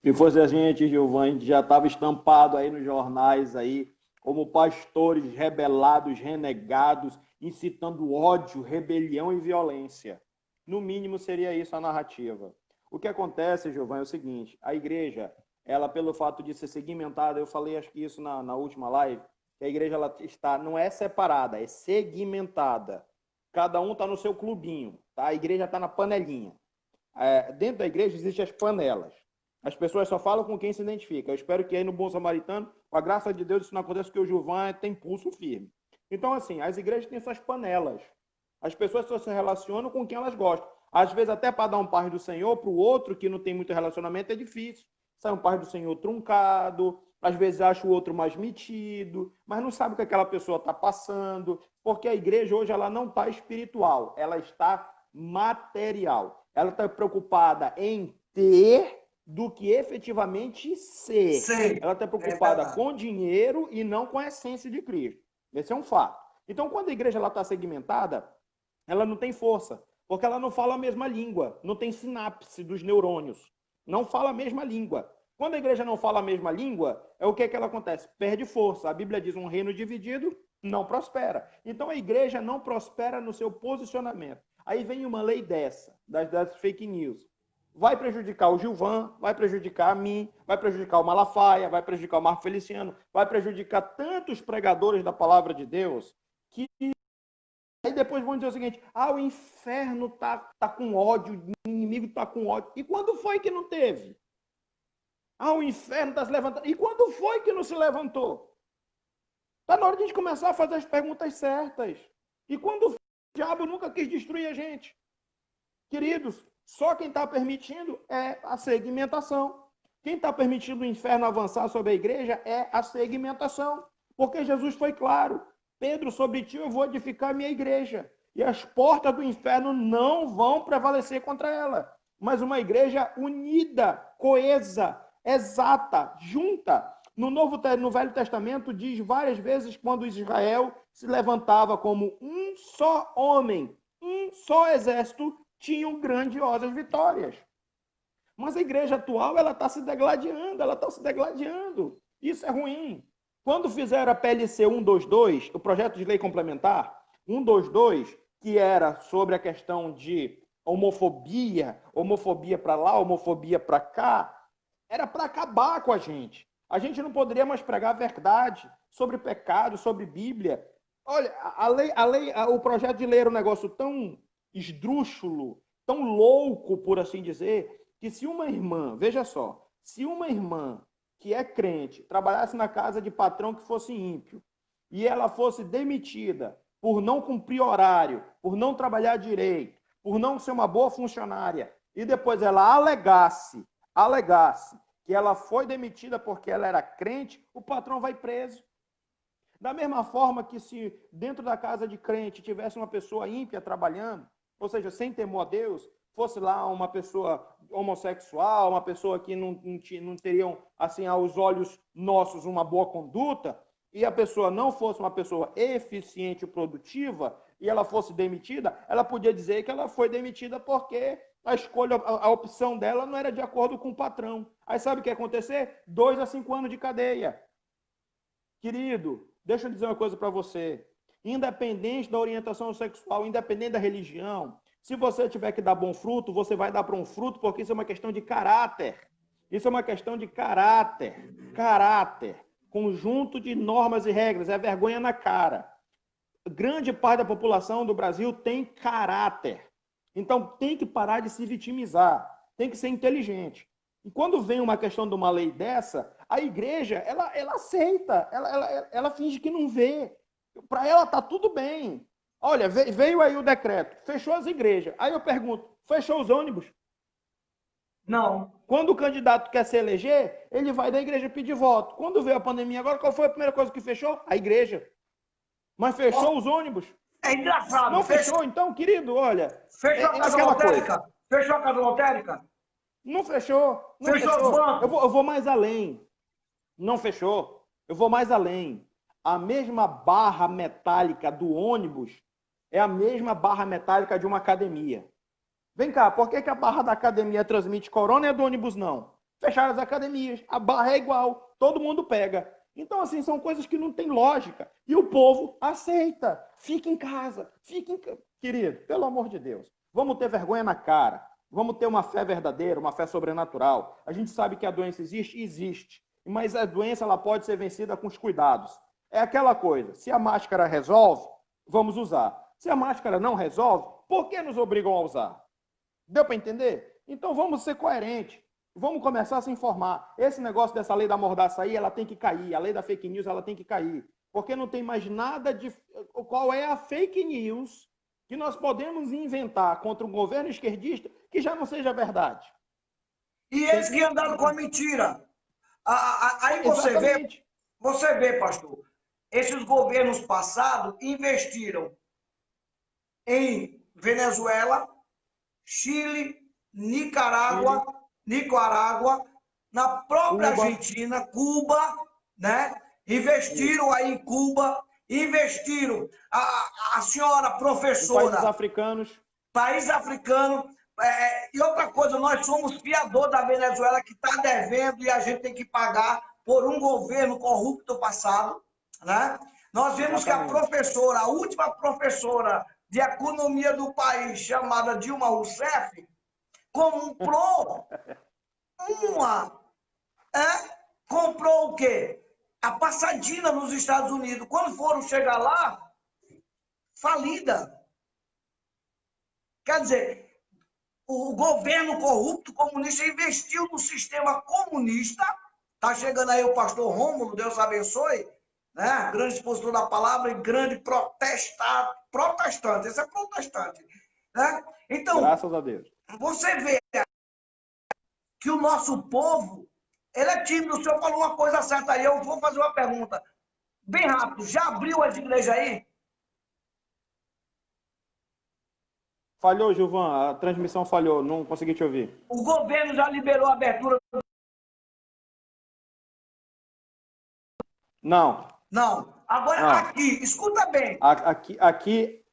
Se fosse a gente, Giovanni, a gente já estava estampado aí nos jornais aí, como pastores rebelados, renegados, incitando ódio, rebelião e violência. No mínimo, seria isso a narrativa. O que acontece, Giovanni, é o seguinte, a igreja, ela, pelo fato de ser segmentada, eu falei, acho que isso na última live, que a igreja ela não é separada, é segmentada. Cada um está no seu clubinho, tá? A igreja está na panelinha. Dentro da igreja existem as panelas. As pessoas só falam com quem se identifica. Eu espero que aí no Bom Samaritano, com a graça de Deus, isso não aconteça, porque o Giovanni tem pulso firme. Então, assim, as igrejas têm suas panelas. As pessoas só se relacionam com quem elas gostam. Às vezes, até para dar um par do Senhor, para o outro que não tem muito relacionamento, é difícil. Sai um par do Senhor truncado, às vezes acha o outro mais metido, mas não sabe o que aquela pessoa está passando, porque a igreja hoje ela não está espiritual, ela está material. Ela está preocupada em ter do que efetivamente ser. Sim, ela está preocupada com dinheiro e não com a essência de Cristo. Esse é um fato. Então, quando a igreja está segmentada, ela não tem força, porque ela não fala a mesma língua, não tem sinapse dos neurônios, não fala a mesma língua. Quando a igreja não fala a mesma língua, o que ela acontece? Perde força. A Bíblia diz, um reino dividido não prospera. Então, a igreja não prospera no seu posicionamento. Aí vem uma lei dessa, das fake news. vai prejudicar o Gilvan, vai prejudicar a mim, vai prejudicar o Malafaia, vai prejudicar o Marco Feliciano, vai prejudicar tantos pregadores da palavra de Deus que aí depois vão dizer o seguinte: o inferno tá com ódio, o inimigo tá com ódio. E quando foi que não teve? O inferno está se levantando. E quando foi que não se levantou? Está na hora de a gente começar a fazer as perguntas certas. E quando o diabo nunca quis destruir a gente? Queridos, só quem está permitindo é a segmentação. Quem está permitindo o inferno avançar sobre a igreja é a segmentação. Porque Jesus foi claro: Pedro, sobre ti eu vou edificar a minha igreja, e as portas do inferno não vão prevalecer contra ela. Mas uma igreja unida, coesa, exata, junta. No Velho Testamento diz várias vezes quando Israel se levantava como um só homem, um só exército, tinham grandiosas vitórias. Mas a igreja atual, ela está se degladiando, Isso é ruim. Quando fizeram a PLC 122, o projeto de lei complementar 122, que era sobre a questão de homofobia para lá, homofobia para cá, era para acabar com a gente. A gente não poderia mais pregar a verdade sobre pecado, sobre Bíblia. Olha, o projeto de lei era um negócio tão esdrúxulo, tão louco, por assim dizer, que se uma irmã, veja só, se uma irmã que é crente trabalhasse na casa de patrão que fosse ímpio e ela fosse demitida por não cumprir horário, por não trabalhar direito, por não ser uma boa funcionária, e depois ela alegasse que ela foi demitida porque ela era crente, o patrão vai preso. Da mesma forma que se dentro da casa de crente tivesse uma pessoa ímpia trabalhando, ou seja, sem temor a Deus, fosse lá uma pessoa homossexual, uma pessoa que não teriam, assim, aos olhos nossos, uma boa conduta, e a pessoa não fosse uma pessoa eficiente e produtiva, e ela fosse demitida, ela podia dizer que ela foi demitida porque a escolha, a opção dela não era de acordo com o patrão. Aí sabe o que ia acontecer? 2 a 5 anos de cadeia. Querido, deixa eu dizer uma coisa para você. Independente da orientação sexual, independente da religião, se você tiver que dar bom fruto, você vai dar bom fruto, porque isso é uma questão de caráter. Isso é uma questão de caráter. Caráter. Conjunto de normas e regras. É vergonha na cara. Grande parte da população do Brasil tem caráter. Então, tem que parar de se vitimizar. Tem que ser inteligente. E quando vem uma questão de uma lei dessa, a igreja, ela aceita. Ela finge que não vê. Para ela está tudo bem. Olha, veio aí o decreto, fechou as igrejas. Aí eu pergunto, fechou os ônibus? Não. Quando o candidato quer se eleger, ele vai da igreja pedir voto. Quando veio a pandemia agora, qual foi a primeira coisa que fechou? A igreja. Mas fechou os ônibus? É engraçado. Não fechou, então, querido, olha. Fechou a casa lotérica? Fechou a casa lotérica? Não fechou. Não fechou os bancos? Eu vou mais além. Não fechou. Eu vou mais além. A mesma barra metálica do ônibus é a mesma barra metálica de uma academia. Vem cá, por que a barra da academia transmite corona e a do ônibus não? Fecharam as academias, a barra é igual, todo mundo pega. Então, assim, são coisas que não têm lógica. E o povo aceita. Fica em casa. Querido, pelo amor de Deus, vamos ter vergonha na cara. Vamos ter uma fé verdadeira, uma fé sobrenatural. A gente sabe que a doença existe, existe. Mas a doença ela pode ser vencida com os cuidados. É aquela coisa, se a máscara resolve, vamos usar. Se a máscara não resolve, por que nos obrigam a usar? Deu para entender? Então vamos ser coerentes. Vamos começar a se informar. Esse negócio dessa lei da mordaça aí, ela tem que cair. A lei da fake news, ela tem que cair. Porque não tem mais nada de... Qual é a fake news que nós podemos inventar contra um governo esquerdista que já não seja verdade? E eles que andaram com a mentira. Aí você vê, pastor, esses governos passados investiram em Venezuela, Chile, Nicarágua, na própria Cuba. Argentina, Cuba, né? Investiram aí em Cuba, investiram a senhora professora. Países africanos. E outra coisa, nós somos fiador da Venezuela que está devendo e a gente tem que pagar por um governo corrupto passado, né? Nós vemos que a professora, a última professora de economia do país, chamada Dilma Rousseff, comprou comprou o quê? A Passadina nos Estados Unidos. Quando foram chegar lá, falida. Quer dizer, o governo corrupto comunista investiu no sistema comunista. Está chegando aí o pastor Rômulo, Deus abençoe, né? Grande expositor da palavra e grande protestante. Esse é protestante. Né? Então, graças a Deus. Você vê que o nosso povo, ele é tímido. O senhor falou uma coisa certa aí. Eu vou fazer uma pergunta bem rápido. Já abriu as igrejas aí? Falhou, Gilvan, a transmissão falhou, não consegui te ouvir. O governo já liberou a abertura? Não. Não. Agora, Não. aqui, escuta bem.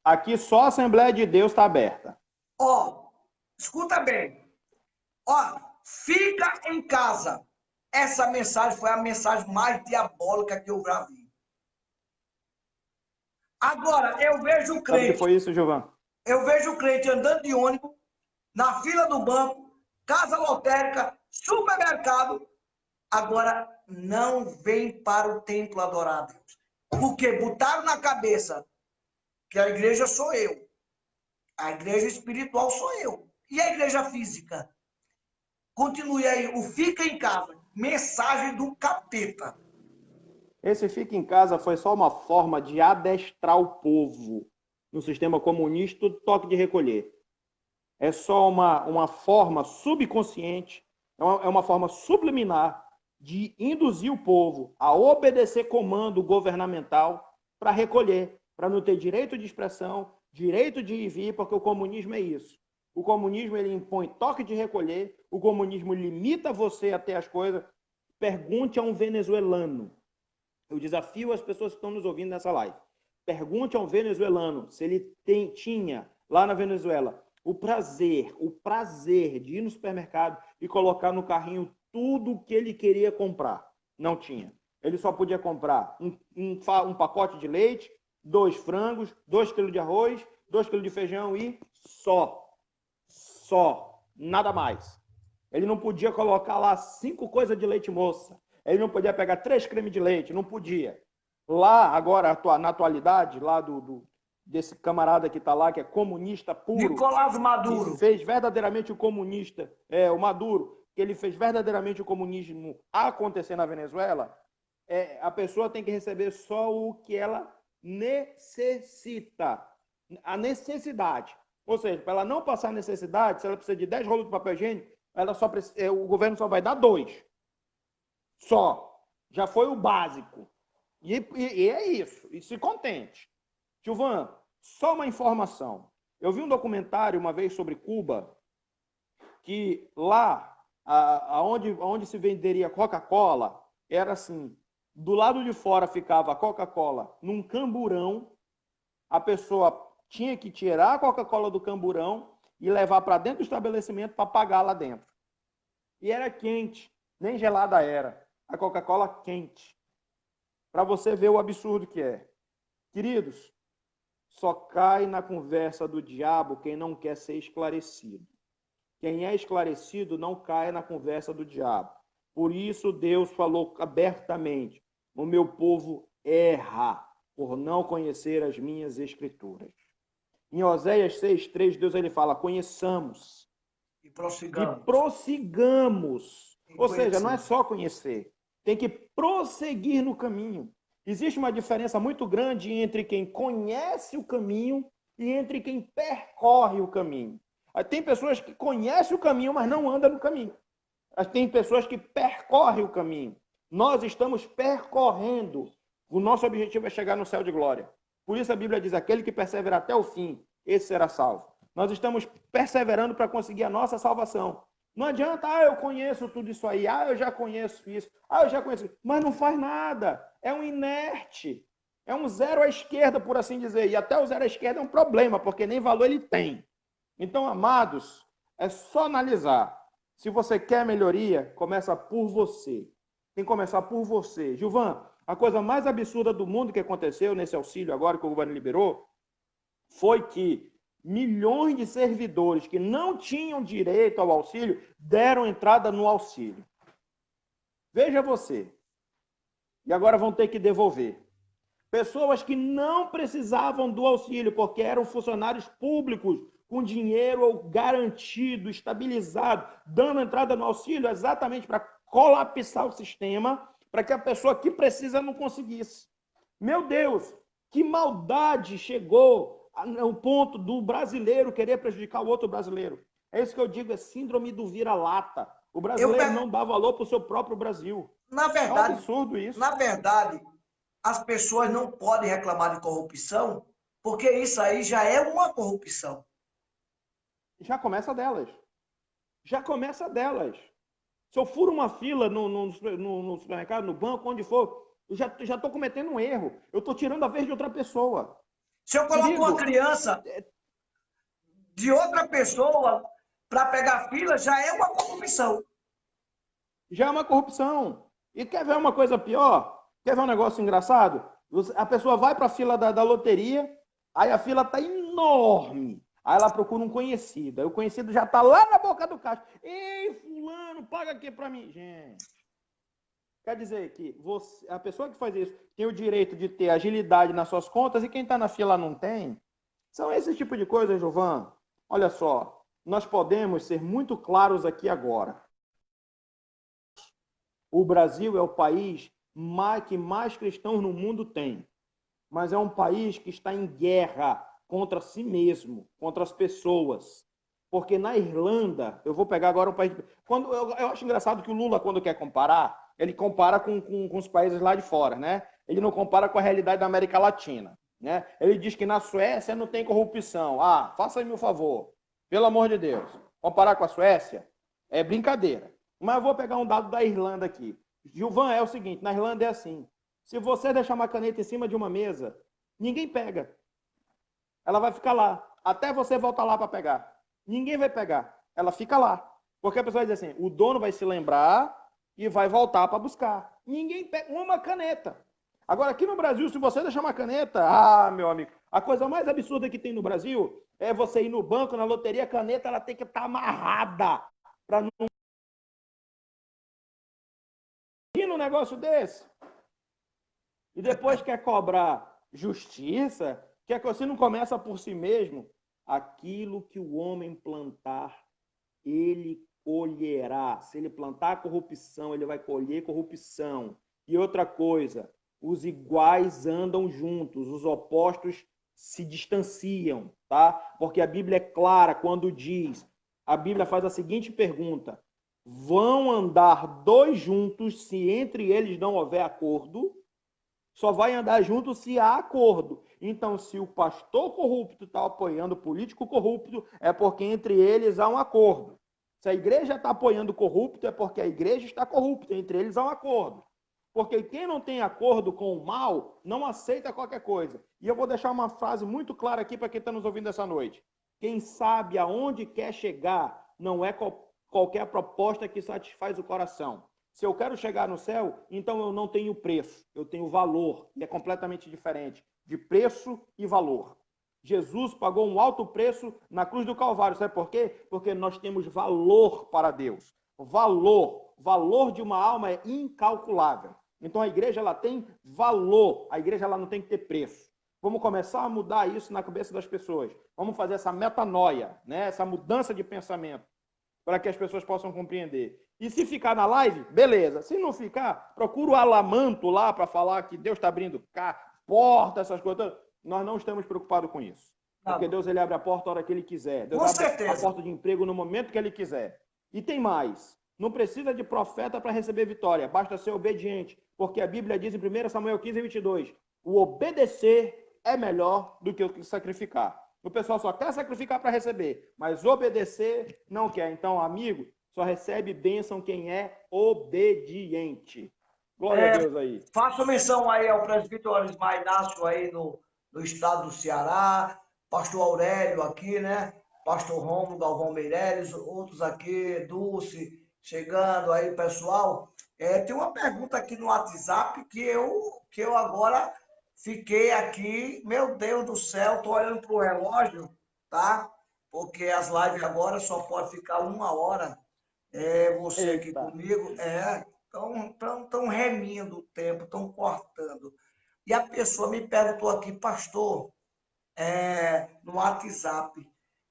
Aqui só a Assembleia de Deus está aberta. Ó, escuta bem. Ó, fica em casa. Essa mensagem foi a mensagem mais diabólica que eu já vi. Agora, eu vejo o Sabe o crente. que foi isso, Gilvan? Eu vejo o crente andando de ônibus, na fila do banco, casa lotérica, supermercado. Agora, não vem para o templo adorar a Deus. Porque botaram na cabeça que a igreja sou eu. A igreja espiritual sou eu. E a igreja física? Continue aí, o fica em casa. Mensagem do capeta. Esse fica em casa foi só uma forma de adestrar o povo no sistema comunista do toque de recolher. É só uma forma subconsciente, é uma forma subliminar de induzir o povo a obedecer comando governamental para recolher, para não ter direito de expressão, direito de ir e vir, porque o comunismo é isso. O comunismo ele impõe toque de recolher, o comunismo limita você a ter as coisas. Pergunte a um venezuelano. Eu desafio as pessoas que estão nos ouvindo nessa live. Pergunte a um venezuelano se ele tinha lá na Venezuela o prazer de ir no supermercado e colocar no carrinho tudo o que ele queria comprar. Não tinha. Ele só podia comprar um pacote de leite, 2 frangos, 2 quilos de arroz, 2 quilos de feijão e só. Nada mais. Ele não podia colocar lá 5 coisas de leite moça. Ele não podia pegar 3 cremes de leite, não podia. Lá, agora, na atualidade, lá desse camarada que está lá, que é comunista puro. Nicolás Maduro. Que fez verdadeiramente o comunista, o Maduro, que ele fez verdadeiramente o comunismo acontecer na Venezuela, a pessoa tem que receber só o que ela necessita. A necessidade. Ou seja, para ela não passar necessidade, se ela precisa de 10 rolos de papel higiênico, o governo só vai dar 2. Só. Já foi o básico. E é isso. E se contente. Gilvan, só uma informação. Eu vi um documentário uma vez sobre Cuba, que lá, onde se venderia Coca-Cola, era assim, do lado de fora ficava a Coca-Cola num camburão, a pessoa tinha que tirar a Coca-Cola do camburão e levar para dentro do estabelecimento para pagar lá dentro. E era quente, nem gelada era. A Coca-Cola quente. Para você ver o absurdo que é. Queridos, só cai na conversa do diabo quem não quer ser esclarecido. Quem é esclarecido não cai na conversa do diabo. Por isso Deus falou abertamente: o meu povo erra por não conhecer as minhas escrituras. Em Oséias 6:3, Deus ele fala: conheçamos e prossigamos. Ou seja, não é só conhecer, tem que prosseguir no caminho. Existe uma diferença muito grande entre quem conhece o caminho e entre quem percorre o caminho. Tem pessoas que conhecem o caminho, mas não andam no caminho. Tem pessoas que percorrem o caminho. Nós estamos percorrendo. O nosso objetivo é chegar no céu de glória. Por isso a Bíblia diz: aquele que persevera até o fim, esse será salvo. Nós estamos perseverando para conseguir a nossa salvação. Não adianta, eu conheço tudo isso aí, eu já conheço isso, eu já conheço isso. Mas não faz nada. É um inerte. É um zero à esquerda, por assim dizer. E até o zero à esquerda é um problema, porque nem valor ele tem. Então, amados, é só analisar. Se você quer melhoria, começa por você. Tem que começar por você. Gilvan, a coisa mais absurda do mundo que aconteceu nesse auxílio agora que o governo liberou foi que milhões de servidores que não tinham direito ao auxílio deram entrada no auxílio. Veja você. E agora vão ter que devolver. Pessoas que não precisavam do auxílio porque eram funcionários públicos com dinheiro garantido, estabilizado, dando entrada no auxílio exatamente para colapsar o sistema, para que a pessoa que precisa não conseguisse. Meu Deus, que maldade chegou ao ponto do brasileiro querer prejudicar o outro brasileiro. É isso que eu digo, é síndrome do vira-lata. O brasileiro não dá valor para o seu próprio Brasil. Na verdade, é um absurdo isso. Na verdade, as pessoas não podem reclamar de corrupção, porque isso aí já é uma corrupção. Já começa delas. Já começa delas. Se eu furo uma fila no supermercado, no banco, onde for, eu já estou cometendo um erro. Eu estou tirando a vez de outra pessoa. Se eu coloco uma criança de outra pessoa para pegar fila, já é uma corrupção. Já é uma corrupção. E quer ver uma coisa pior? Quer ver um negócio engraçado? A pessoa vai para a fila da loteria, aí a fila está enorme. Aí ela procura um conhecido. Aí o conhecido já está lá na boca do caixa. Ei, fulano, paga aqui para mim. Gente, quer dizer que a pessoa que faz isso tem o direito de ter agilidade nas suas contas e quem está na fila não tem? São esse tipo de coisa, Giovan. Olha só, nós podemos ser muito claros aqui agora. O Brasil é o país que mais cristãos no mundo tem. Mas é um país que está em guerra contra si mesmo, contra as pessoas. Porque na Irlanda, eu vou pegar agora um país... Eu acho engraçado que o Lula, quando quer comparar, ele compara com os países lá de fora, né? Ele não compara com a realidade da América Latina, né? Ele diz que na Suécia não tem corrupção. Faça-me um favor, pelo amor de Deus. Comparar com a Suécia é brincadeira. Mas eu vou pegar um dado da Irlanda aqui. Gilvan, é o seguinte, na Irlanda é assim. Se você deixar uma caneta em cima de uma mesa, ninguém pega. Ela vai ficar lá, até você voltar lá para pegar. Ninguém vai pegar. Ela fica lá. Porque a pessoa vai dizer assim, o dono vai se lembrar e vai voltar para buscar. Ninguém pega uma caneta. Agora, aqui no Brasil, se você deixar uma caneta, meu amigo, a coisa mais absurda que tem no Brasil é você ir no banco, na loteria, a caneta ela tem que estar amarrada para não ir num negócio desse. E depois quer cobrar justiça, que você não começa por si mesmo. Aquilo que o homem plantar, ele colherá. Se ele plantar corrupção, ele vai colher corrupção. E outra coisa, os iguais andam juntos, os opostos se distanciam, tá? Porque a Bíblia é clara quando diz, a Bíblia faz a seguinte pergunta: vão andar dois juntos se entre eles não houver acordo? Só vai andar junto se há acordo. Então, se o pastor corrupto está apoiando o político corrupto, é porque entre eles há um acordo. Se a igreja está apoiando o corrupto, é porque a igreja está corrupta. Entre eles há um acordo. Porque quem não tem acordo com o mal, não aceita qualquer coisa. E eu vou deixar uma frase muito clara aqui para quem está nos ouvindo essa noite. Quem sabe aonde quer chegar, não é qualquer proposta que satisfaz o coração. Se eu quero chegar no céu, então eu não tenho preço, eu tenho valor. E é completamente diferente de preço e valor. Jesus pagou um alto preço na cruz do Calvário. Sabe por quê? Porque nós temos valor para Deus. Valor de uma alma é incalculável. Então a igreja ela tem valor, a igreja ela não tem que ter preço. Vamos começar a mudar isso na cabeça das pessoas. Vamos fazer essa metanoia, né? Essa mudança de pensamento, para que as pessoas possam compreender. E se ficar na live, beleza. Se não ficar, procura o Alamanto lá para falar que Deus está abrindo porta, essas coisas. Nós não estamos preocupados com isso. Porque Deus ele abre a porta a hora que ele quiser. Deus abre a porta de emprego no momento que ele quiser. E tem mais. Não precisa de profeta para receber vitória. Basta ser obediente. Porque a Bíblia diz em 1 Samuel 15, 22, o obedecer é melhor do que o sacrificar. O pessoal só quer sacrificar para receber, mas obedecer não quer. Então, amigo, só recebe bênção quem é obediente. Glória a Deus aí. Faço menção aí ao presbítero Ismael Inácio aí no estado do Ceará, pastor Aurélio aqui, né? Pastor Romulo, Galvão Meireles, outros aqui, Dulce, chegando aí, pessoal. Tem uma pergunta aqui no WhatsApp que eu agora fiquei aqui, meu Deus do céu, tô olhando pro relógio, tá? Porque as lives agora só pode ficar 1 hora. Você aqui Eita. comigo, estão remindo o tempo, estão cortando. E a pessoa me perguntou aqui, pastor, no WhatsApp,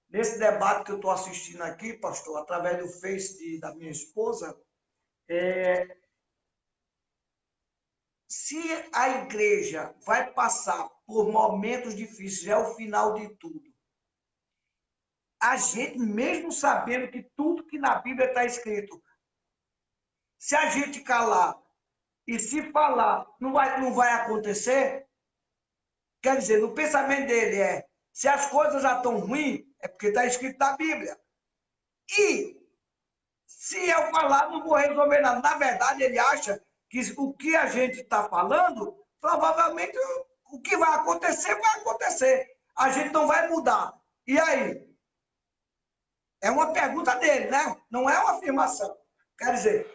nesse debate que eu estou assistindo aqui, pastor, através do Face da minha esposa, se a igreja vai passar por momentos difíceis, é o final de tudo. A gente, mesmo sabendo que tudo que na Bíblia está escrito, se a gente calar e se falar, não vai acontecer, quer dizer, no pensamento dele se as coisas já estão ruins, é porque está escrito na Bíblia. E se eu falar, não vou resolver nada. Na verdade, ele acha que o que a gente está falando, provavelmente o que vai acontecer, vai acontecer. A gente não vai mudar. E aí? É uma pergunta dele, né? Não é uma afirmação. Quer dizer,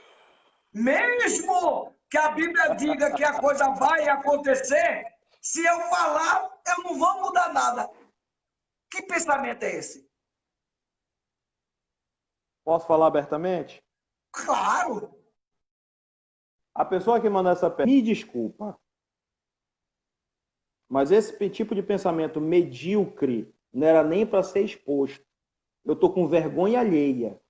mesmo que a Bíblia diga que a coisa vai acontecer, se eu falar, eu não vou mudar nada. Que pensamento é esse? Posso falar abertamente? Claro! A pessoa que mandou essa pergunta, me desculpa, mas esse tipo de pensamento medíocre não era nem para ser exposto. Eu estou com vergonha alheia,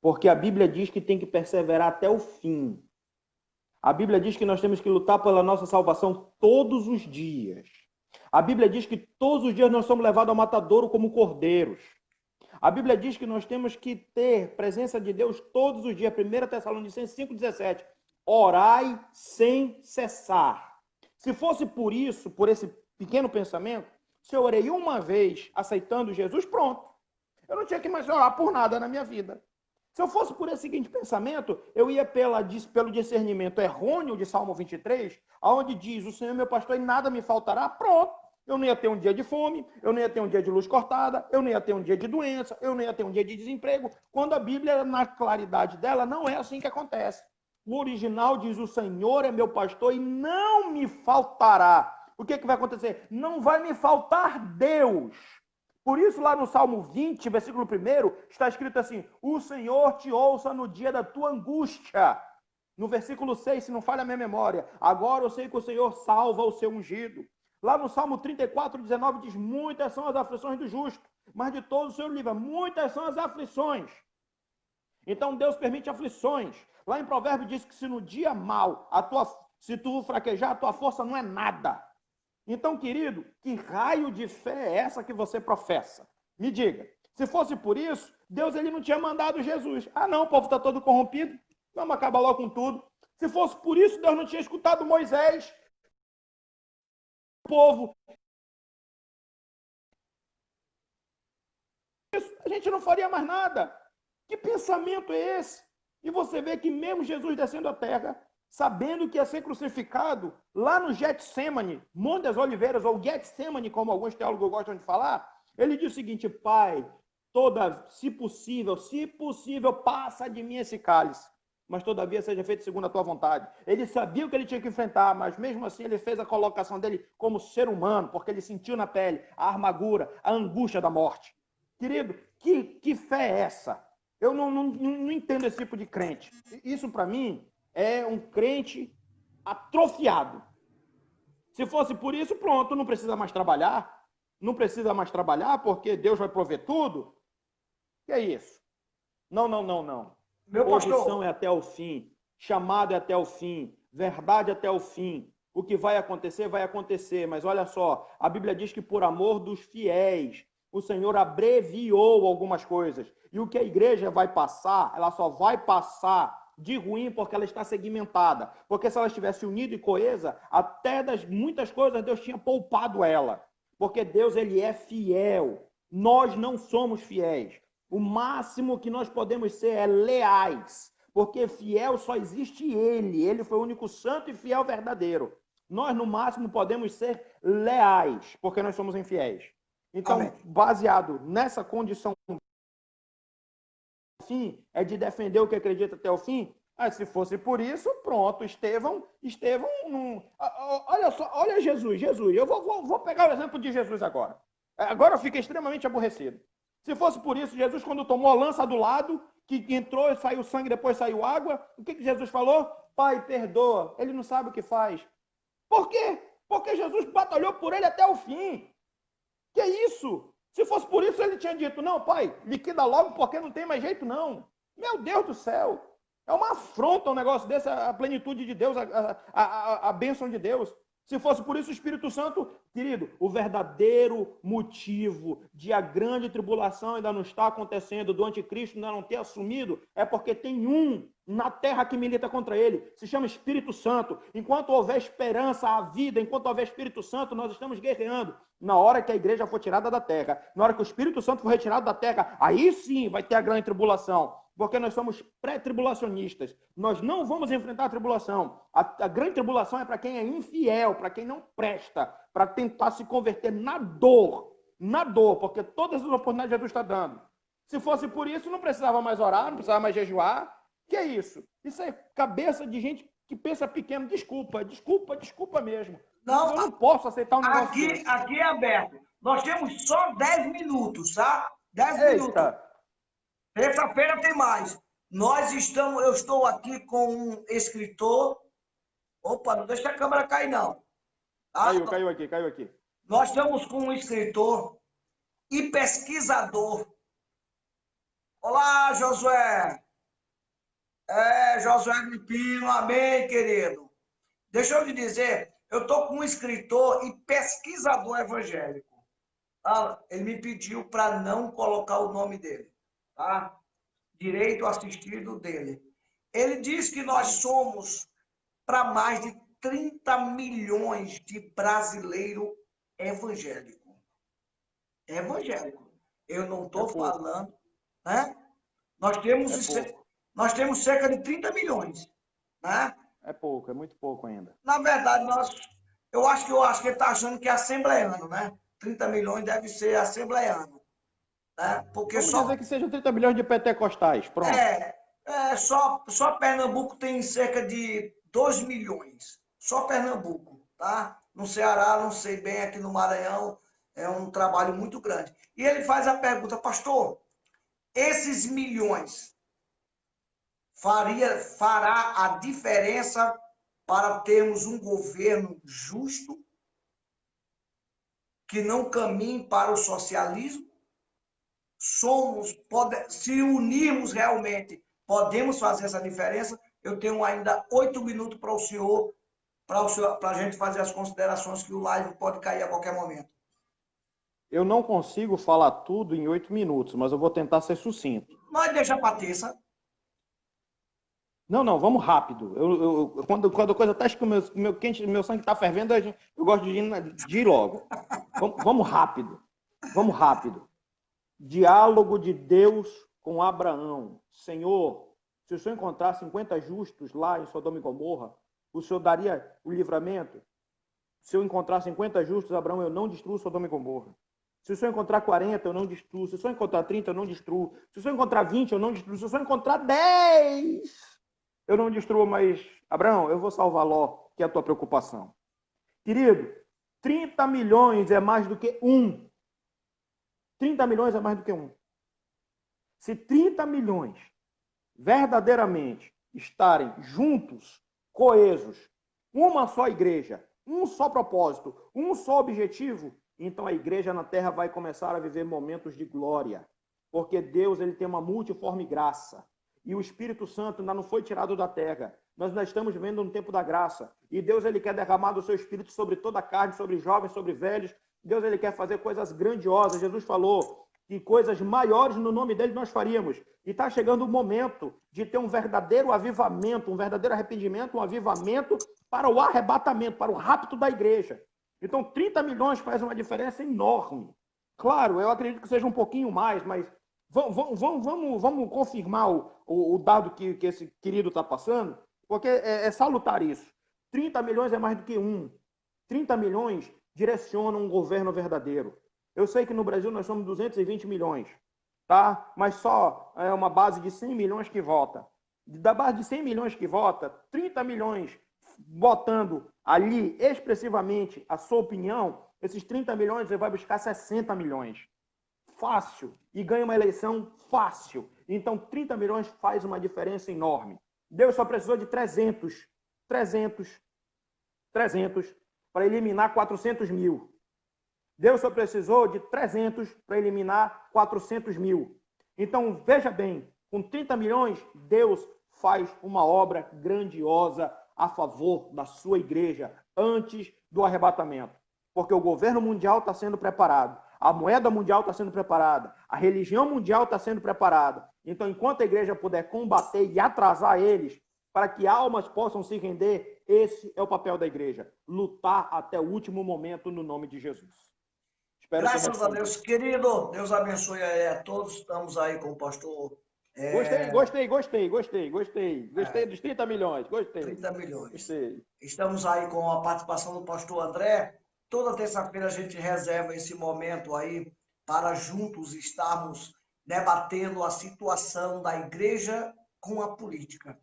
porque a Bíblia diz que tem que perseverar até o fim. A Bíblia diz que nós temos que lutar pela nossa salvação todos os dias. A Bíblia diz que todos os dias nós somos levados ao matadouro como cordeiros. A Bíblia diz que nós temos que ter presença de Deus todos os dias. 1 Tessalonicenses 5,17. Orai sem cessar. Se fosse por isso, por esse pequeno pensamento, se eu orei uma vez aceitando Jesus, pronto. Eu não tinha que mais orar por nada na minha vida. Se eu fosse por esse seguinte pensamento, eu ia pelo discernimento errôneo de Salmo 23, onde diz, o Senhor é meu pastor e nada me faltará, pronto. Eu não ia ter um dia de fome, eu não ia ter um dia de luz cortada, eu não ia ter um dia de doença, eu não ia ter um dia de desemprego, quando a Bíblia, na claridade dela, não é assim que acontece. O original diz, o Senhor é meu pastor e não me faltará. O que vai acontecer? Não vai me faltar Deus. Por isso, lá no Salmo 20, versículo 1, está escrito assim, o Senhor te ouça no dia da tua angústia. No versículo 6, se não falha a minha memória, agora eu sei que o Senhor salva o seu ungido. Lá no Salmo 34, 19, diz, muitas são as aflições do justo, mas de todos o Senhor livra. Muitas são as aflições. Então, Deus permite aflições. Lá em Provérbios diz que se no dia mal, se tu fraquejar, a tua força não é nada. Então, querido, que raio de fé é essa que você professa? Me diga. Se fosse por isso, Deus ele não tinha mandado Jesus. Ah, não, o povo está todo corrompido. Vamos acabar logo com tudo. Se fosse por isso, Deus não tinha escutado Moisés. O povo. Isso, a gente não faria mais nada. Que pensamento é esse? E você vê que mesmo Jesus descendo à terra, sabendo que ia ser crucificado, lá no Getsemane, Monte das Oliveiras, ou Getsemane, como alguns teólogos gostam de falar, ele diz o seguinte, Pai, se possível, passa de mim esse cálice, mas todavia seja feito segundo a tua vontade. Ele sabia o que ele tinha que enfrentar, mas mesmo assim ele fez a colocação dele como ser humano, porque ele sentiu na pele a amargura, a angústia da morte. Querido, que fé é essa? Eu não entendo esse tipo de crente. Isso, para mim, é um crente atrofiado. Se fosse por isso, pronto, não precisa mais trabalhar. Não precisa mais trabalhar porque Deus vai prover tudo. Que é isso? Não. Meu Posição pastor, é até o fim. Chamado é até o fim. Verdade até o fim. O que vai acontecer. Mas olha só, a Bíblia diz que por amor dos fiéis, o Senhor abreviou algumas coisas. E o que a igreja vai passar, ela só vai passar de ruim porque ela está segmentada. Porque se ela estivesse unida e coesa, até das muitas coisas Deus tinha poupado ela. Porque Deus, ele é fiel. Nós não somos fiéis. O máximo que nós podemos ser é leais. Porque fiel só existe ele. Ele foi o único santo e fiel verdadeiro. Nós, no máximo, podemos ser leais, porque nós somos infiéis. Então, amém. baseado nessa condição fim, é de defender o que acredita até o fim. Se fosse por isso, pronto, Estevão, olha só, olha Jesus, eu vou pegar o exemplo de Jesus agora. Agora eu fiquei extremamente aborrecido. Se fosse por isso, Jesus, quando tomou a lança do lado, que entrou, saiu sangue, depois saiu água, o que Jesus falou? Pai, perdoa. Ele não sabe o que faz. Por quê? Porque Jesus batalhou por ele até o fim. Que isso? Se fosse por isso, ele tinha dito, não, pai, liquida logo porque não tem mais jeito, não. Meu Deus do céu. É uma afronta um negócio desse, a plenitude de Deus, a bênção de Deus. Se fosse por isso, o Espírito Santo, querido, o verdadeiro motivo de a grande tribulação ainda não estar acontecendo, do anticristo ainda não ter assumido, é porque tem um na terra que milita contra ele, se chama Espírito Santo. Enquanto houver esperança à vida, enquanto houver Espírito Santo, nós estamos guerreando. Na hora que a igreja for tirada da terra, na hora que o Espírito Santo for retirado da terra, aí sim vai ter a grande tribulação. Porque nós somos pré-tribulacionistas. Nós não vamos enfrentar a tribulação. A grande tribulação é para quem é infiel, para quem não presta, para tentar se converter na dor, porque todas as oportunidades Jesus está dando. Se fosse por isso, não precisava mais orar, não precisava mais jejuar. Que é isso? Isso é cabeça de gente que pensa pequeno. Desculpa mesmo. Não, eu não posso aceitar um negócio desse. Aqui é aberto. Nós temos só 10 minutos, tá? 10 minutos. Terça-feira tem mais. Eu estou aqui com um escritor. Opa, não deixa a câmera cair, não. Tá? Caiu aqui. Nós estamos com um escritor e pesquisador. Olá, Josué. Josué Gripino, amém, querido. Deixa eu te dizer, eu estou com um escritor e pesquisador evangélico. Tá? Ele me pediu para não colocar o nome dele. Tá? Direito assistido dele. Ele diz que nós somos para mais de 30 milhões de brasileiro evangélico. Evangélico. Eu não estou falando, né? Nós temos cerca de 30 milhões, né? É pouco, é muito pouco ainda. Na verdade, eu acho que ele está achando que é assembleiano, né? 30 milhões deve ser assembleiano. Né? Porque vamos dizer que sejam 30 milhões de pentecostais, pronto. Só Pernambuco tem cerca de 2 milhões. Só Pernambuco, tá? No Ceará, não sei bem, aqui no Maranhão, é um trabalho muito grande. E ele faz a pergunta, pastor, esses milhões fará a diferença para termos um governo justo que não caminhe para o socialismo? Se unirmos realmente, podemos fazer essa diferença? Eu tenho ainda 8 minutos para o senhor, para a gente fazer as considerações, que o live pode cair a qualquer momento. Eu não consigo falar tudo em 8 minutos, mas eu vou tentar ser sucinto. Nós deixa para terça. Não, vamos rápido. Quando a coisa está que meu sangue está fervendo, eu gosto de ir logo. Vamos rápido. Diálogo de Deus com Abraão. Senhor, se o Senhor encontrar 50 justos lá em Sodoma e Gomorra, o Senhor daria o livramento? Se eu encontrar 50 justos, Abraão, eu não destruo Sodoma e Gomorra. Se o Senhor encontrar 40, eu não destruo. Se o Senhor encontrar 30, eu não destruo. Se o Senhor encontrar 20, eu não destruo. Se o Senhor encontrar 10... eu não destruo, mas, Abraão, eu vou salvar Ló, que é a tua preocupação. Querido, 30 milhões é mais do que um. 30 milhões é mais do que um. Se 30 milhões verdadeiramente estarem juntos, coesos, uma só igreja, um só propósito, um só objetivo, então a igreja na terra vai começar a viver momentos de glória. Porque Deus ele tem uma multiforme graça. E o Espírito Santo ainda não foi tirado da terra. Nós ainda estamos vivendo um tempo da graça. E Deus ele quer derramar do seu Espírito sobre toda a carne, sobre jovens, sobre velhos. Deus ele quer fazer coisas grandiosas. Jesus falou que coisas maiores no nome dele nós faríamos. E está chegando o momento de ter um verdadeiro avivamento, um verdadeiro arrependimento, um avivamento para o arrebatamento, para o rapto da igreja. Então 30 milhões faz uma diferença enorme. Claro, eu acredito que seja um pouquinho mais, mas vamos confirmar o dado que esse querido está passando, porque é salutar isso. 30 milhões é mais do que um. 30 milhões direcionam um governo verdadeiro. Eu sei que no Brasil nós somos 220 milhões, tá? Mas só é uma base de 100 milhões que vota. Da base de 100 milhões que vota, 30 milhões votando ali expressivamente a sua opinião, Esses 30 milhões, ele vai buscar 60 milhões. Fácil. E ganha uma eleição fácil. Então, 30 milhões faz uma diferença enorme. Deus só precisou de 300 para eliminar 400 mil. Deus só precisou de 300 para eliminar 400 mil. Então, veja bem, com 30 milhões, Deus faz uma obra grandiosa a favor da sua igreja antes do arrebatamento. Porque o governo mundial está sendo preparado, a moeda mundial está sendo preparada, a religião mundial está sendo preparada. Então, enquanto a igreja puder combater e atrasar eles, para que almas possam se render, esse é o papel da igreja. Lutar até o último momento no nome de Jesus. Espero Graças a Deus, querido. Deus abençoe a todos. Estamos aí com o pastor. Gostei dos 30 milhões. Gostei. 30 milhões. Gostei. Estamos aí com a participação do pastor André. Toda terça-feira a gente reserva esse momento aí para juntos estarmos debatendo a situação da igreja com a política.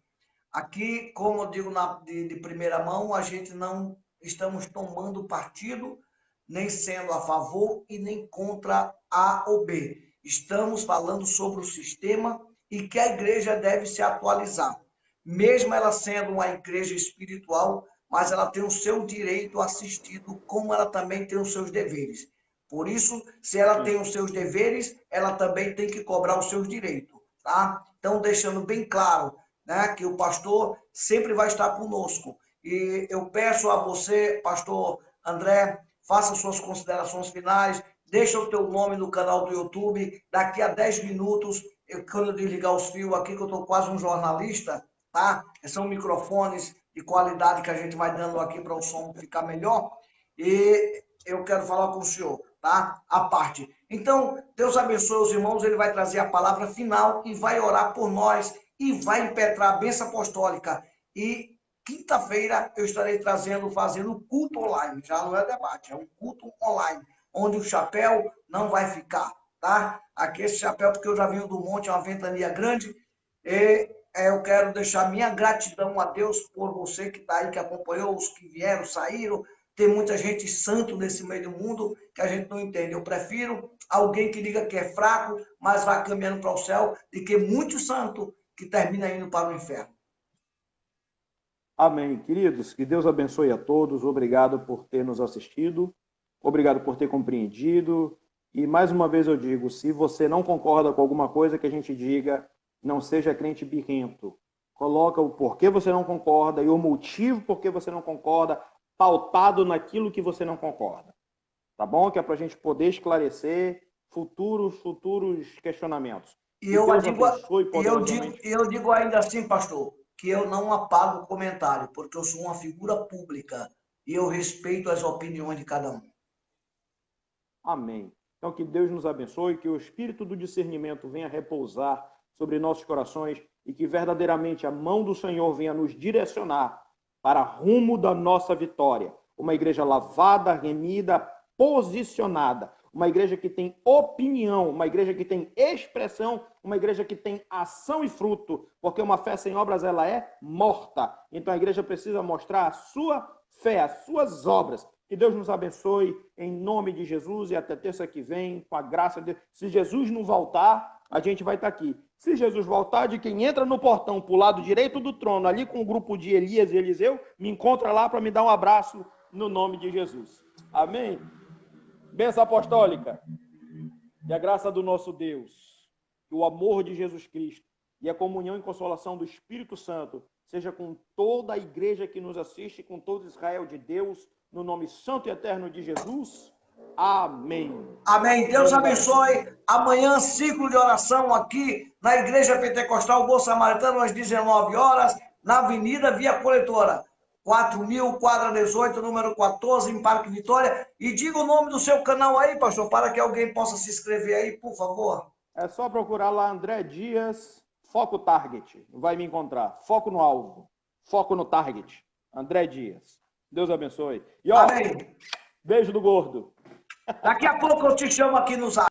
Aqui, como eu digo de primeira mão, a gente não estamos tomando partido, nem sendo a favor e nem contra A ou B. Estamos falando sobre o sistema e que a igreja deve se atualizar. Mesmo ela sendo uma igreja espiritual, mas ela tem o seu direito assistido, como ela também tem os seus deveres. Por isso, se ela tem os seus deveres, ela também tem que cobrar os seus direitos, tá? Então, deixando bem claro, né, que o pastor sempre vai estar conosco. E eu peço a você, pastor André, faça suas considerações finais, deixa o teu nome no canal do YouTube. Daqui a 10 minutos, quando eu desligar os fios aqui, que eu estou quase um jornalista, tá? São microfones de qualidade que a gente vai dando aqui para o som ficar melhor. E eu quero falar com o senhor, tá? A parte. Então, Deus abençoe os irmãos, ele vai trazer a palavra final e vai orar por nós e vai impetrar a bênção apostólica. E quinta-feira eu estarei fazendo culto online. Já não é debate, é um culto online, onde o chapéu não vai ficar, tá? Aqui esse chapéu, porque eu já venho do monte, é uma ventania grande, e eu quero deixar minha gratidão a Deus por você que está aí, que acompanhou, os que vieram, saíram. Tem muita gente santo nesse meio do mundo que a gente não entende. Eu prefiro alguém que diga que é fraco, mas vai caminhando para o céu, do que muito santo que termina indo para o inferno. Amém. Queridos, que Deus abençoe a todos. Obrigado por ter nos assistido. Obrigado por ter compreendido. E mais uma vez eu digo, se você não concorda com alguma coisa que a gente diga, não seja crente birrento. Coloca o porquê você não concorda e o motivo por que você não concorda, pautado naquilo que você não concorda. Tá bom? Que é para a gente poder esclarecer futuros questionamentos. E eu digo ainda assim, pastor, que eu não apago o comentário, porque eu sou uma figura pública e eu respeito as opiniões de cada um. Amém. Então, que Deus nos abençoe, que o espírito do discernimento venha repousar sobre nossos corações e que verdadeiramente a mão do Senhor venha nos direcionar para rumo da nossa vitória. Uma igreja lavada, remida, posicionada. Uma igreja que tem opinião, uma igreja que tem expressão, uma igreja que tem ação e fruto, porque uma fé sem obras ela é morta. Então a igreja precisa mostrar a sua fé, as suas obras. Que Deus nos abençoe em nome de Jesus e até terça que vem, com a graça de Deus. Se Jesus não voltar, a gente vai estar aqui. Se Jesus voltar, de quem entra no portão para o lado direito do trono, ali com o grupo de Elias e Eliseu, me encontra lá para me dar um abraço no nome de Jesus. Amém? Bênção apostólica. E a graça do nosso Deus, o amor de Jesus Cristo e a comunhão e consolação do Espírito Santo seja com toda a igreja que nos assiste, com todo Israel de Deus, no nome santo e eterno de Jesus. Amém. Amém. Deus abençoe. Amanhã, ciclo de oração aqui na Igreja Pentecostal Bom Samaritano, às 19 horas, na Avenida Via Coletora. 4.000, quadra 18, número 14, em Parque Vitória. E diga o nome do seu canal aí, pastor, para que alguém possa se inscrever aí, por favor. É só procurar lá André Dias, Foco Target. Vai me encontrar. Foco no alvo. Foco no target. André Dias. Deus abençoe. E ó, amém. Beijo do gordo. Daqui a pouco eu te chamo aqui no Zap.